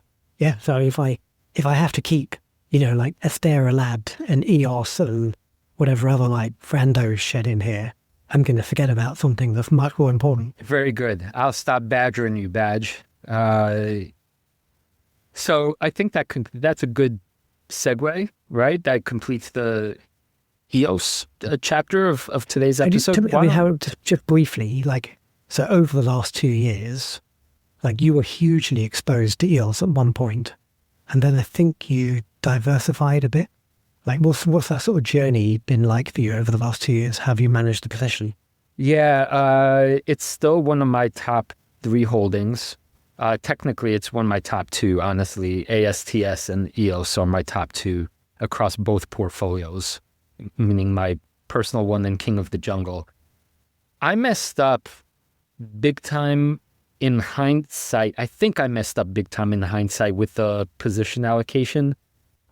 if I have to keep, like Astera Lab and EOS and whatever other like rando shed in here, I'm going to forget about something that's much more important. Very good. I'll stop badgering you, Badge. So I think that's a good segue, right? That completes the EOS chapter of today's episode. Just briefly, so over the last 2 years, you were hugely exposed to EOS at one point, and then I think you diversified a bit. What's that sort of journey been like for you over the last 2 years? How have you managed the position? Yeah, it's still one of my top 3 holdings. Technically, it's one of my top 2, honestly. ASTS and EOS are my top 2 across both portfolios, meaning my personal one and King of the Jungle. I messed up big time in hindsight. I think I messed up big time in hindsight with the position allocation.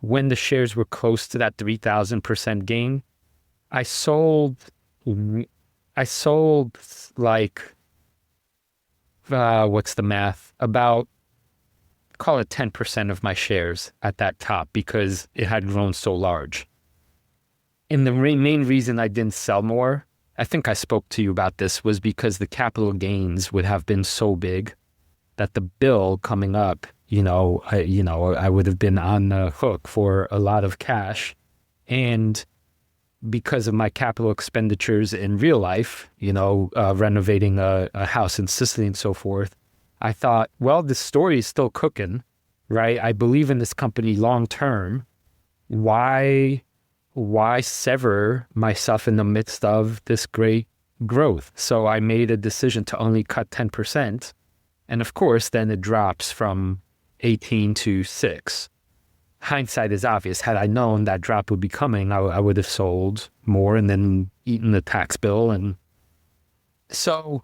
When the shares were close to that 3,000% gain, I sold what's the math? About, call it 10% of my shares at that top because it had grown so large. And the main reason I didn't sell more, I think I spoke to you about this, was because the capital gains would have been so big that the bill coming up, I would have been on the hook for a lot of cash. And because of my capital expenditures in real life, renovating a house in Sicily and so forth, I thought, well, this story is still cooking, right? I believe in this company long term. Why sever myself in the midst of this great growth? So I made a decision to only cut 10%. And of course, then it drops from 18 to 6. Hindsight is obvious. Had I known that drop would be coming, I would have sold more and then eaten the tax bill. And so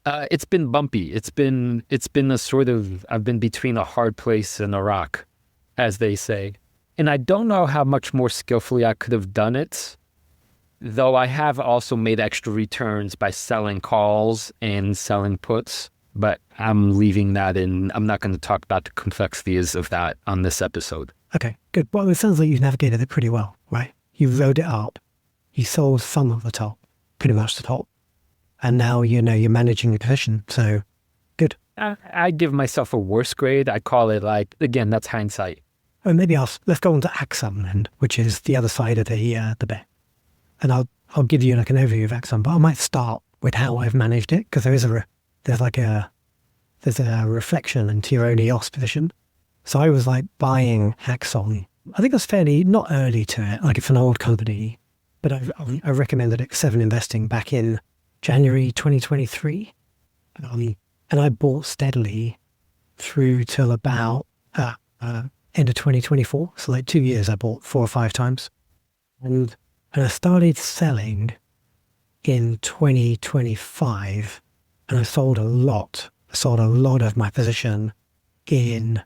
it's been bumpy. It's been a sort of, I've been between a hard place and a rock, as they say. And I don't know how much more skillfully I could have done it, though I have also made extra returns by selling calls and selling puts. But I'm leaving that in. I'm not going to talk about the complexities of that on this episode. Okay, good. Well, it sounds like you've navigated it pretty well, right? You rode it up. You sold some of the top, pretty much the top. And now, you're managing the position. So, good. I give myself a worse grade. I call it again, that's hindsight. Oh, maybe let's go on to Axon then, which is the other side of the bet. And I'll give you an overview of Axon, but I might start with how I've managed it, because there's a reflection into your own EOS position. So I was buying Axon. I think I was fairly not early to it. It's an old company, but I recommended X7 investing back in January 2023. And I bought steadily through till about end of 2024. So like 2 years, I bought 4 or 5 times. And I started selling in 2025, and I sold a lot. I sold a lot of my position in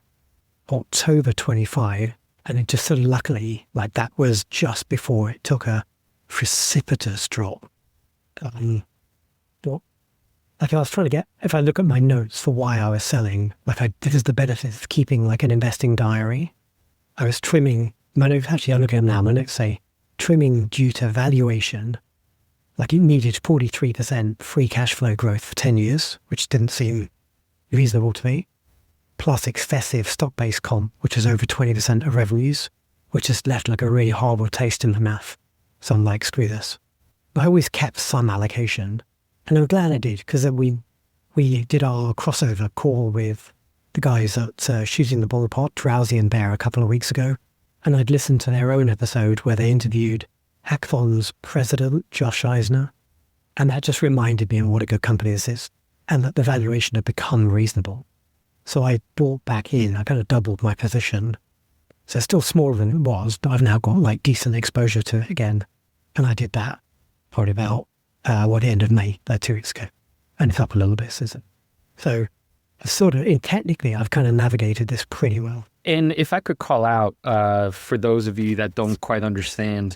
October 25, and it just sort of luckily, like that was just before it took a precipitous drop. Like I was trying to get, if I look at my notes for why I was selling, this is the benefit of keeping like an investing diary. I was trimming, my notes, actually I look at them now, my notes say trimming due to valuation. Like it needed 43% free cash flow growth for 10 years, which didn't seem reasonable to me. Plus excessive stock-based comp, which is over 20% of revenues, which just left like a really horrible taste in the mouth. So I'm like, screw this. But I always kept some allocation. And I'm glad I did, because we did our crossover call with the guys at Shooting the Bull Pot, Drowsy and Bear, a couple of weeks ago. And I'd listened to their own episode where they interviewed Axon's president, Josh Eisner. And that just reminded me of what a good company this is, and that the valuation had become reasonable. So I bought back in, I kind of doubled my position. So it's still smaller than it was, but I've now got like decent exposure to it again. And I did that probably about the end of May, 2 weeks ago. And it's up a little bit, is it? So technically, I've kind of navigated this pretty well. And if I could call out, for those of you that don't quite understand,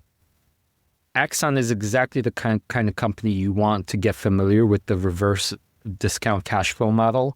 Axon is exactly the kind of company you want to get familiar with the reverse discount cash flow model.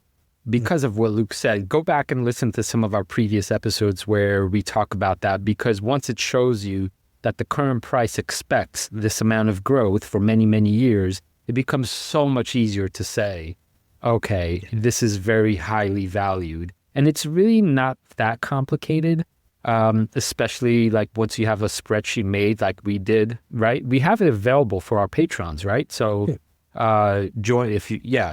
Because of what Luke said, go back and listen to some of our previous episodes where we talk about that, because once it shows you that the current price expects this amount of growth for many, many years, it becomes so much easier to say, okay, this is very highly valued. And it's really not that complicated, especially like once you have a spreadsheet made like we did, right? We have it available for our patrons, right? So join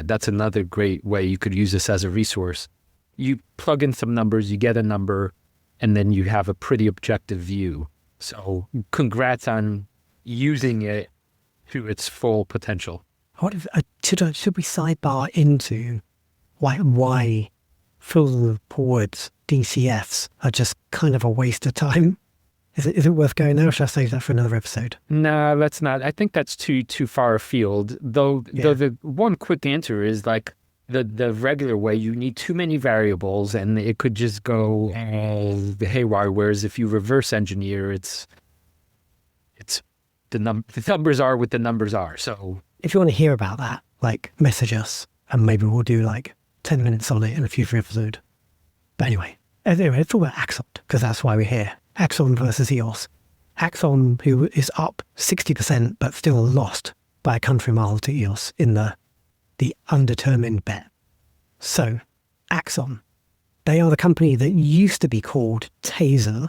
that's another great way you could use this as a resource. You plug in some numbers, you get a number, and then you have a pretty objective view. So congrats on using it to its full potential. Should we sidebar into why full forwards DCFs are just kind of a waste of time? Is it worth going there, or should I save that for another episode? No, let's not. I think that's too far afield. Though the one quick answer is like the regular way, you need too many variables and it could just go haywire. Whereas if you reverse engineer, it's the numbers are what the numbers are. So if you want to hear about that, like message us and maybe we'll do like 10 minutes on it in a future episode. But anyway, let's talk about Axon, because that's why we're here. Axon versus EOS. Axon, who is up 60% but still lost by a country mile to EOS in the undetermined bet. So, Axon, they are the company that used to be called Taser,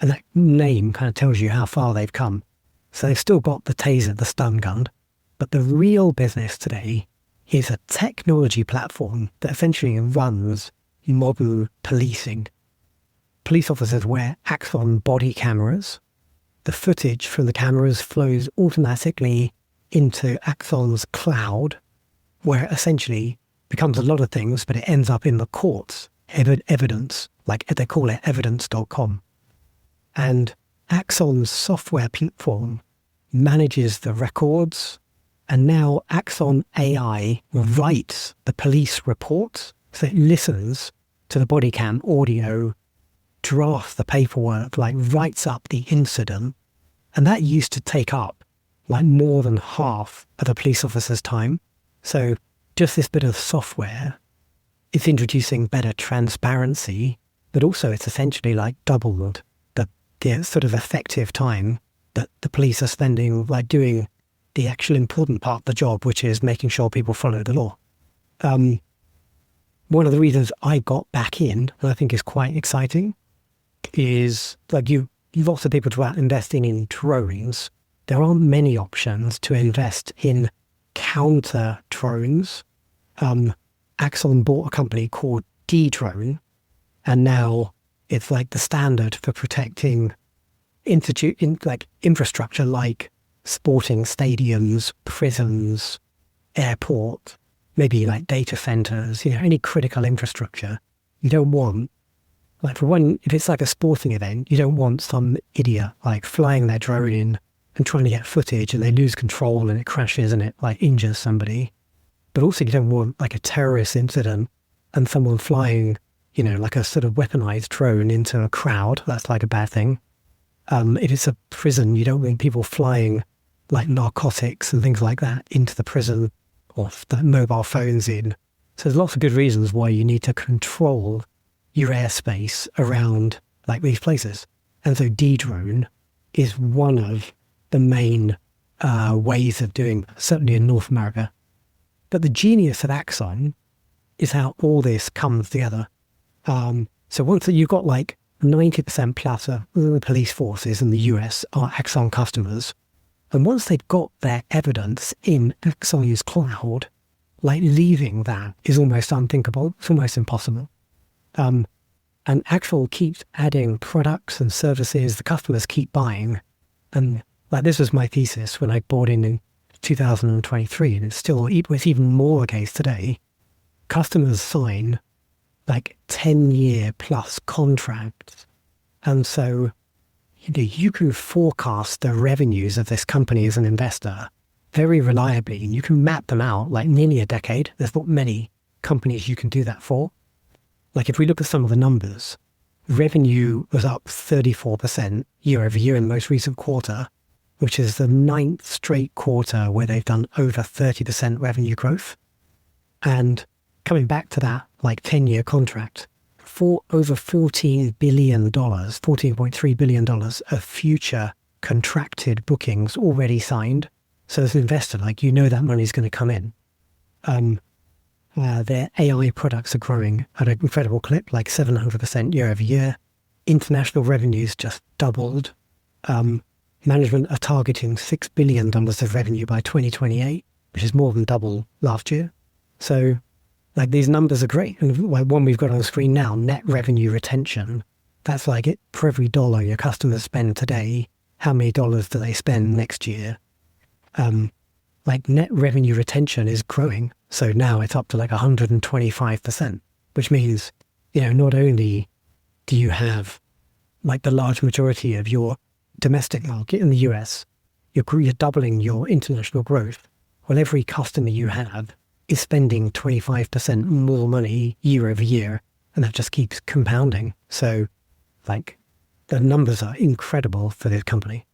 and that name kind of tells you how far they've come. So they've still got the Taser, the stun gun, but the real business today is a technology platform that essentially runs modern policing. Police officers wear Axon body cameras. The footage from the cameras flows automatically into Axon's cloud, where it essentially becomes a lot of things, but it ends up in the courts, evidence, like they call it evidence.com. And Axon's software platform manages the records, and now Axon AI writes the police reports, so it listens to the body cam audio, drafts the paperwork, like writes up the incident, and that used to take up like more than half of a police officer's time. So just this bit of software is introducing better transparency, but also it's essentially like doubled the sort of effective time that the police are spending like doing the actual important part of the job, which is making sure people follow the law. One of the reasons I got back in, and I think is quite exciting, is like you've lots of people talk about investing in drones. There aren't many options to invest in counter drones. Axon bought a company called D-Drone, and now it's like the standard for protecting infrastructure like sporting stadiums, prisons, airport, maybe like data centers, any critical infrastructure. You don't want, like for one, if it's like a sporting event, you don't want some idiot like flying their drone in and trying to get footage and they lose control and it crashes and it like injures somebody. But also you don't want like a terrorist incident and someone flying, like a sort of weaponized drone into a crowd. That's like a bad thing. If it's a prison, you don't want people flying like narcotics and things like that into the prison or the mobile phones in. So there's lots of good reasons why you need to control your airspace around like these places. And so Dedrone is one of the main ways of doing, certainly in North America. But the genius of Axon is how all this comes together. So once you've got like 90% plus of the police forces in the US are Axon customers, and once they've got their evidence in Axon's cloud, like leaving that is almost unthinkable. It's almost impossible. And Axon keeps adding products and services. The customers keep buying. And like this was my thesis when I bought in 2023, and it's even more the case today. Customers sign like 10-year plus contracts. And so you can forecast the revenues of this company as an investor very reliably, and you can map them out like nearly a decade. There's not many companies you can do that for. Like if we look at some of the numbers, revenue was up 34% year over year in the most recent quarter, which is the 9th straight quarter where they've done over 30% revenue growth. And coming back to that like 10-year contract, for over $14 billion, $14.3 billion of future contracted bookings already signed. So as an investor, like that money's going to come in. Their AI products are growing at an incredible clip, like 700% year over year. International revenues just doubled. Management are targeting $6 billion of revenue by 2028, which is more than double last year. So like these numbers are great. And like one we've got on the screen now, net revenue retention, that's like it for every dollar your customers spend today, how many dollars do they spend next year? Like net revenue retention is growing. So now it's up to like 125%, which means, not only do you have like the large majority of your domestic market in the US, you're doubling your international growth. Well, every customer you have is spending 25% more money year over year, and that just keeps compounding. So like the numbers are incredible for this company.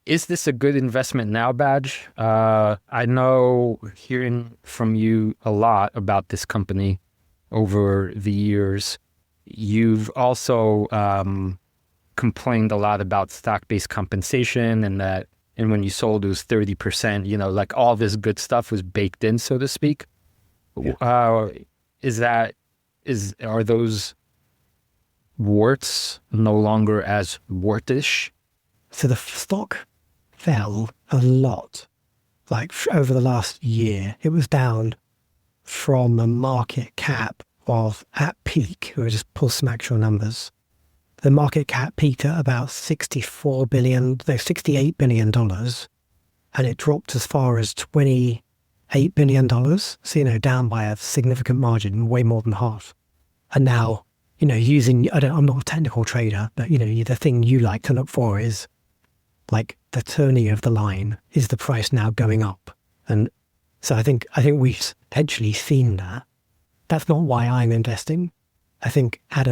Is this a good investment now, Badge? I know hearing from you a lot about this company over the years. You've also complained a lot about stock-based compensation and when you sold it was 30%, like all this good stuff was baked in, so to speak. Yeah. Are those warts no longer as wartish? So the stock fell a lot. Like over the last year, it was down from a market cap of at peak, or just pull some actual numbers. The market cap peaked at about $68 billion, and it dropped as far as $28 billion. So, down by a significant margin, way more than half. And now, I'm not a technical trader, but, the thing you like to look for is like the turning of the line. Is the price now going up? And so I think we've potentially seen that. That's not why I'm investing. I think at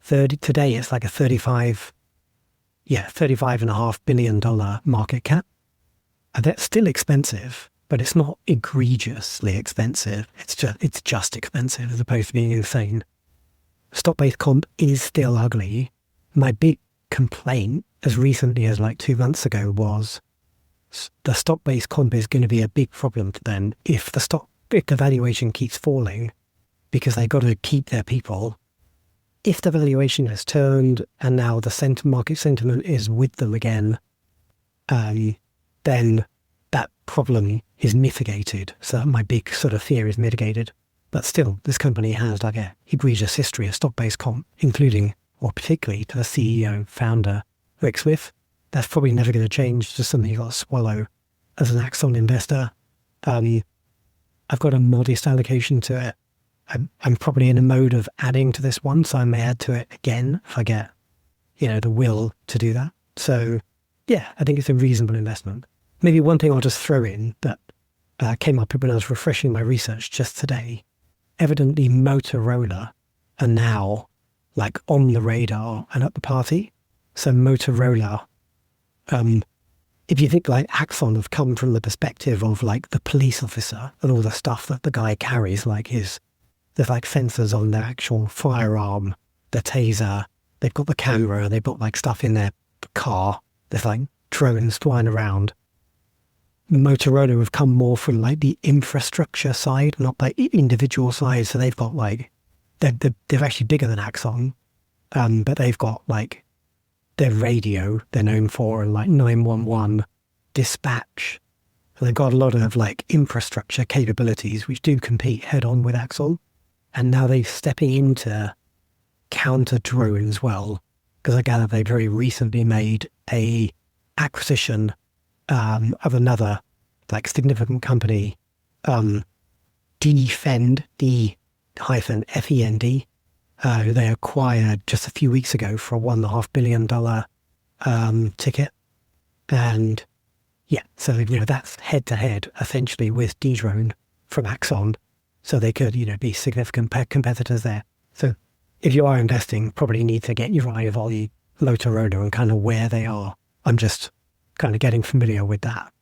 today it's like a $35.5 billion market cap. And that's still expensive, but it's not egregiously expensive. It's just expensive as opposed to being insane. Stock-based comp is still ugly. My big complaint as recently as like 2 months ago was the stock-based comp is going to be a big problem to them if the valuation keeps falling, because they got to keep their people. If the valuation has turned and now the market sentiment is with them again, then that problem is mitigated. So my big sort of fear is mitigated. But still, this company has like a egregious history of stock-based comp, including, or particularly to the CEO, founder, Rick Swift. that's probably never going to change. Just something you got to swallow as an Axon investor. I've got a modest allocation to it. I'm probably in a mode of adding to this one, so I may add to it again if I get, the will to do that. So yeah, I think it's a reasonable investment. Maybe one thing I'll just throw in that came up when I was refreshing my research just today. Evidently Motorola are now like on the radar and at the party. So Motorola, if you think like Axon have come from the perspective of like the police officer and all the stuff that the guy carries, like there's like sensors on their actual firearm, the taser, they've got the camera, they've got like stuff in their car, there's like drones flying around. Motorola have come more from like the infrastructure side, not like individual side. So they've got like, they're actually bigger than Axon, but they've got like their radio they're known for, and like 911 dispatch. And they've got a lot of like infrastructure capabilities which do compete head on with Axon. And now they're stepping into counter drone as well, because I gather they very recently made a acquisition of another like significant company, Defend, D-FEND, they acquired just a few weeks ago for a $1.5 billion ticket. And yeah, so that's head to head essentially with Dedrone from Axon. So they could, be significant competitors there. So if you are investing, probably need to get your eye on Motorola and kind of where they are. I'm just kind of getting familiar with that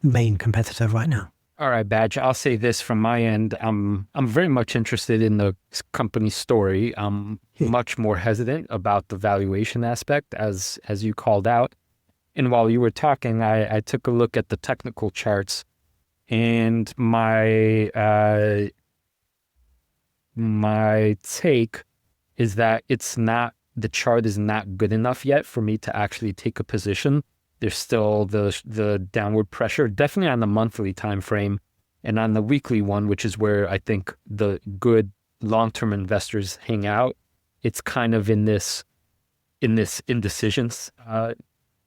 main competitor right now. All right, Badge, I'll say this from my end. I'm very much interested in the company story. I'm much more hesitant about the valuation aspect, as you called out. And while you were talking, I took a look at the technical charts, and my take is that the chart is not good enough yet for me to actually take a position. There's still the downward pressure, definitely on the monthly time frame, and on the weekly one, which is where I think the good long-term investors hang out. It's kind of in this indecision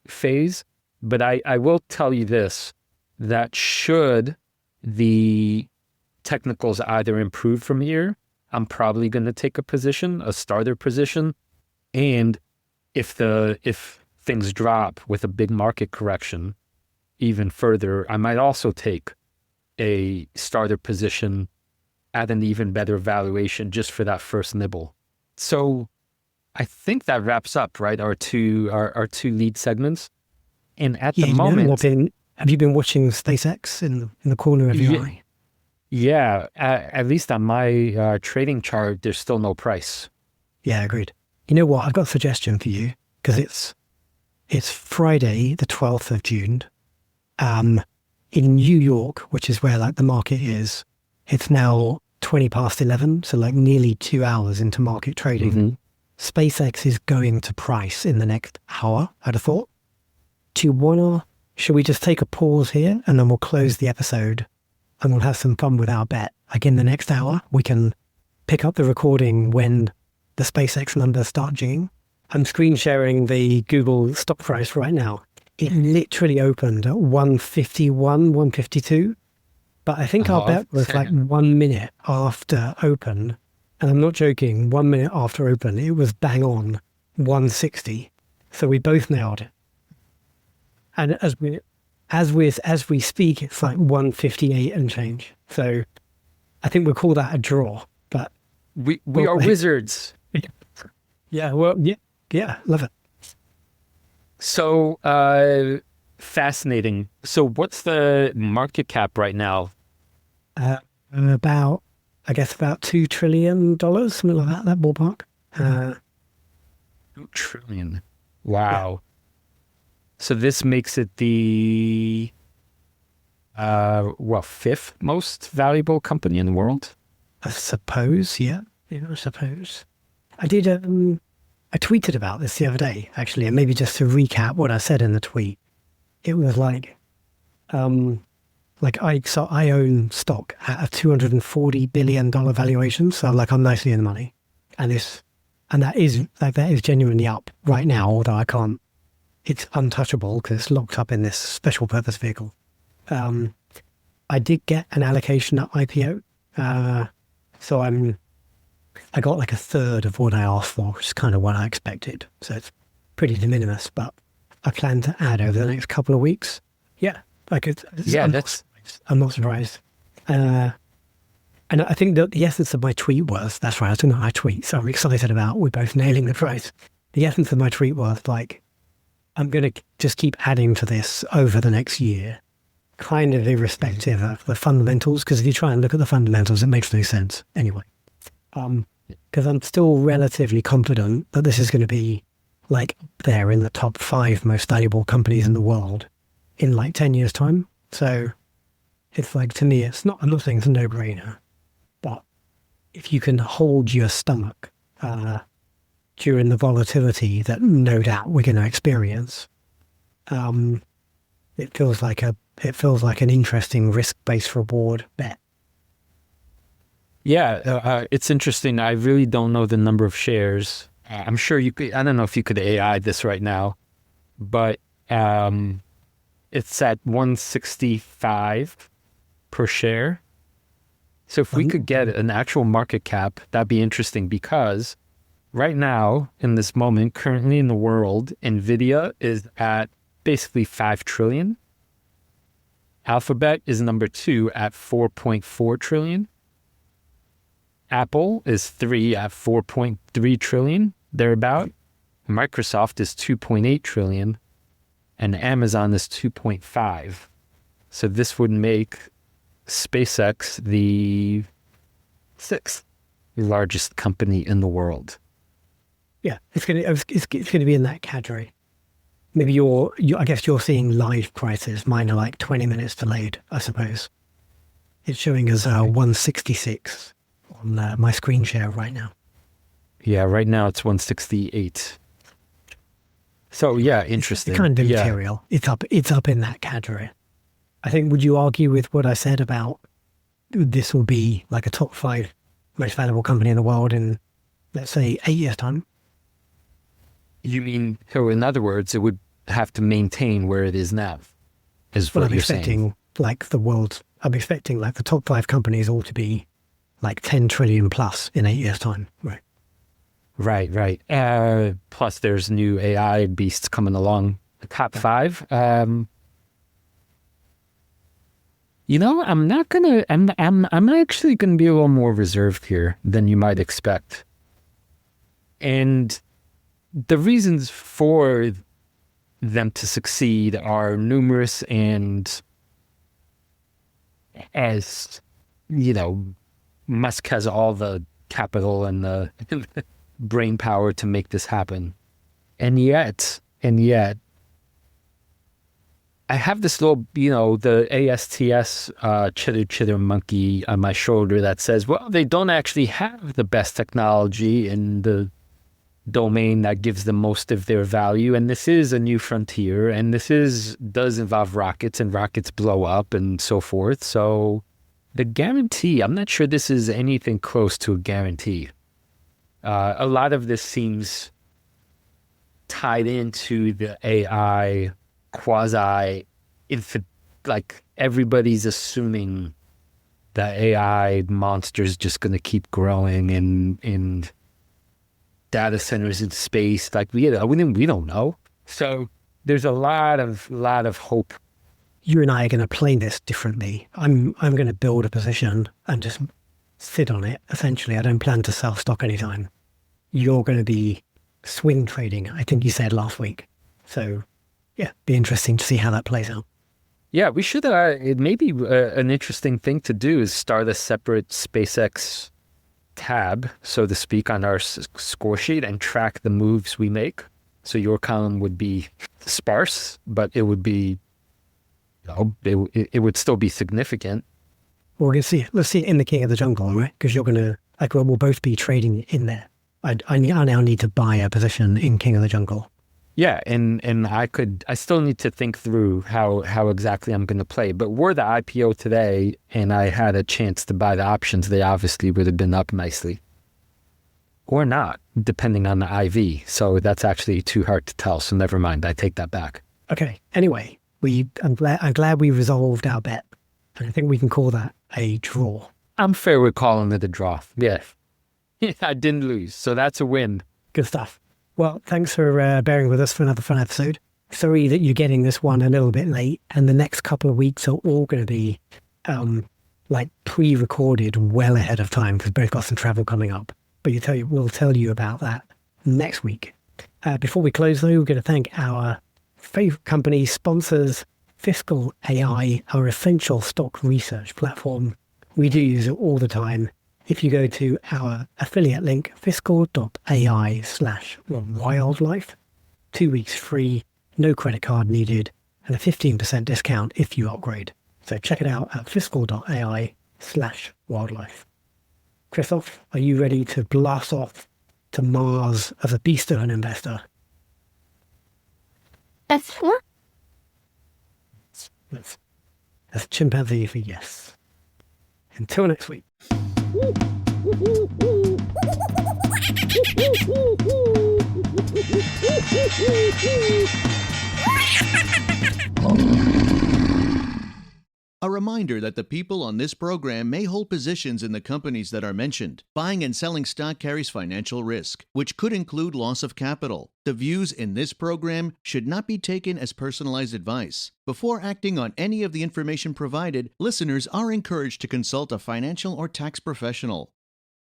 phase. But I will tell you this, that should the technicals either improve from here, I'm probably going to take a position, a starter position, and if things drop with a big market correction even further, I might also take a starter position at an even better valuation just for that first nibble. So I think that wraps up, right, our two lead segments. And at the moment, have you been watching SpaceX in the corner of your eye? Yeah, at least on my trading chart, there's still no price. Yeah, agreed. You know what? I've got a suggestion for you, because it's Friday, the 12th of June. In New York, which is where like the market is, it's now 20 past 11, so like nearly 2 hours into market trading. Mm-hmm. SpaceX is going to price in the next hour, I'd have thought. Should we just take a pause here and then we'll close the episode and we'll have some fun with our bet? Like in the next hour, we can pick up the recording when the SpaceX numbers start jigging. I'm screen sharing the Google stock price right now. It literally opened at 151, 152. But I think our bet was like 1 minute after open. And I'm not joking, 1 minute after open, it was bang on 160. So we both nailed it. And as we speak, it's like 158 and change. So I think we'll call that a draw. But we are wizards. Yeah, well, yeah, love it. So fascinating. So what's the market cap right now? About $2 trillion, something like that ballpark. 2 trillion. Wow. Yeah. So this makes it the fifth most valuable company in the world? I suppose, yeah. I suppose. I did. I tweeted about this the other day, actually, and maybe just to recap what I said in the tweet. It was like I own stock at a $240 billion valuation, so I'm nicely in the money, and that is genuinely up right now, although I can't it's untouchable because it's locked up in this special purpose vehicle. I did get an allocation at IPO. So I got like a third of what I asked for, which is kind of what I expected. So it's pretty de minimis, but I plan to add over the next couple of weeks. Yeah, I'm not surprised. And I think that the essence of my tweet was, that's right, I don't know how I tweet, so I'm excited about we're both nailing the price. The essence of my tweet was like, I'm going to just keep adding to this over the next year, kind of irrespective of the fundamentals, because if you try and look at the fundamentals, it makes no sense anyway. Because I'm still relatively confident that this is going to be like there in the top 5 most valuable companies in the world in like 10 years' time. So it's like, to me, I'm not saying it's a no-brainer, but if you can hold your stomach during the volatility that no doubt we're going to experience, it feels like an interesting risk-based reward bet. Yeah, it's interesting. I really don't know the number of shares. I'm sure you could, I don't know if you could AI this right now, but it's at 165 per share. So if we could get an actual market cap, that'd be interesting, because right now, in this moment, currently in the world, NVIDIA is at basically 5 trillion. Alphabet is number 2 at 4.4 trillion. Apple is 3 at 4.3 trillion, thereabout. Microsoft is 2.8 trillion. And Amazon is 2.5. So this would make SpaceX the 6th largest company in the world. Yeah, it's gonna be in that category. Maybe I guess you're seeing live prices. Mine are like 20 minutes delayed, I suppose. It's showing us 166 on my screen share right now. Yeah, right now it's 168. So yeah, interesting. It's the kind of material. It's up in that category. I think, would you argue with what I said about this will be like a top 5 most valuable company in the world in, let's say, 8 years' time? You mean, so in other words, it would have to maintain where it is now, is what you're saying. I'm expecting like the top 5 companies all to be like 10 trillion plus in 8 years' time, right? Right. Plus there's new AI beasts coming along. The top 5. I'm actually gonna be a little more reserved here than you might expect. And the reasons for them to succeed are numerous, and as you know, Musk has all the capital and the brain power to make this happen. And yet, I have this little, the ASTS chitter monkey on my shoulder that says, well, they don't actually have the best technology in the domain that gives them most of their value, and this is a new frontier, and does involve rockets, and rockets blow up and so forth. So the guarantee, I'm not sure this is anything close to a guarantee. A lot of this seems tied into the AI like everybody's assuming the AI monster is just going to keep growing in data centers in space. Like we don't know. So there's a lot of hope. You and I are going to play this differently. I'm going to build a position and just sit on it. Essentially, I don't plan to sell stock anytime. You're going to be swing trading, I think you said last week. So yeah, be interesting to see how that plays out. Yeah, we should. It may be an interesting thing to do is start a separate SpaceX tab, so to speak, on our score sheet and track the moves we make. So your column would be sparse, but it would be, it would still be significant. Well, let's see it in the King of the Jungle, right? Because you're going to, we'll both be trading in there. I now need to buy a position in King of the Jungle. Yeah, and I still need to think through how exactly I'm going to play. But were the IPO today and I had a chance to buy the options, they obviously would have been up nicely. or not, depending on the IV. So that's actually too hard to tell. So never mind. I take that back. Okay. Anyway, I'm glad we resolved our bet. And I think we can call that a draw. I'm fair with calling it a draw. Yeah. I didn't lose. So that's a win. Good stuff. Well, thanks for bearing with us for another fun episode. Sorry that you're getting this one a little bit late, and the next couple of weeks are all going to be like pre-recorded well ahead of time because both got some travel coming up. But we'll tell you about that next week. Before we close, though, we're going to thank our favorite company sponsors, Fiscal AI, our essential stock research platform. We do use it all the time. If you go to our affiliate link, fiscal.ai/wildlife, 2 weeks free, no credit card needed, and a 15% discount if you upgrade. So check it out at fiscal.ai/wildlife. Christoph, are you ready to blast off to Mars as a beast of an investor? That's what? That's chimpanzee for yes. Until next week. A reminder that the people on this program may hold positions in the companies that are mentioned. Buying and selling stock carries financial risk, which could include loss of capital. The views in this program should not be taken as personalized advice. Before acting on any of the information provided, listeners are encouraged to consult a financial or tax professional.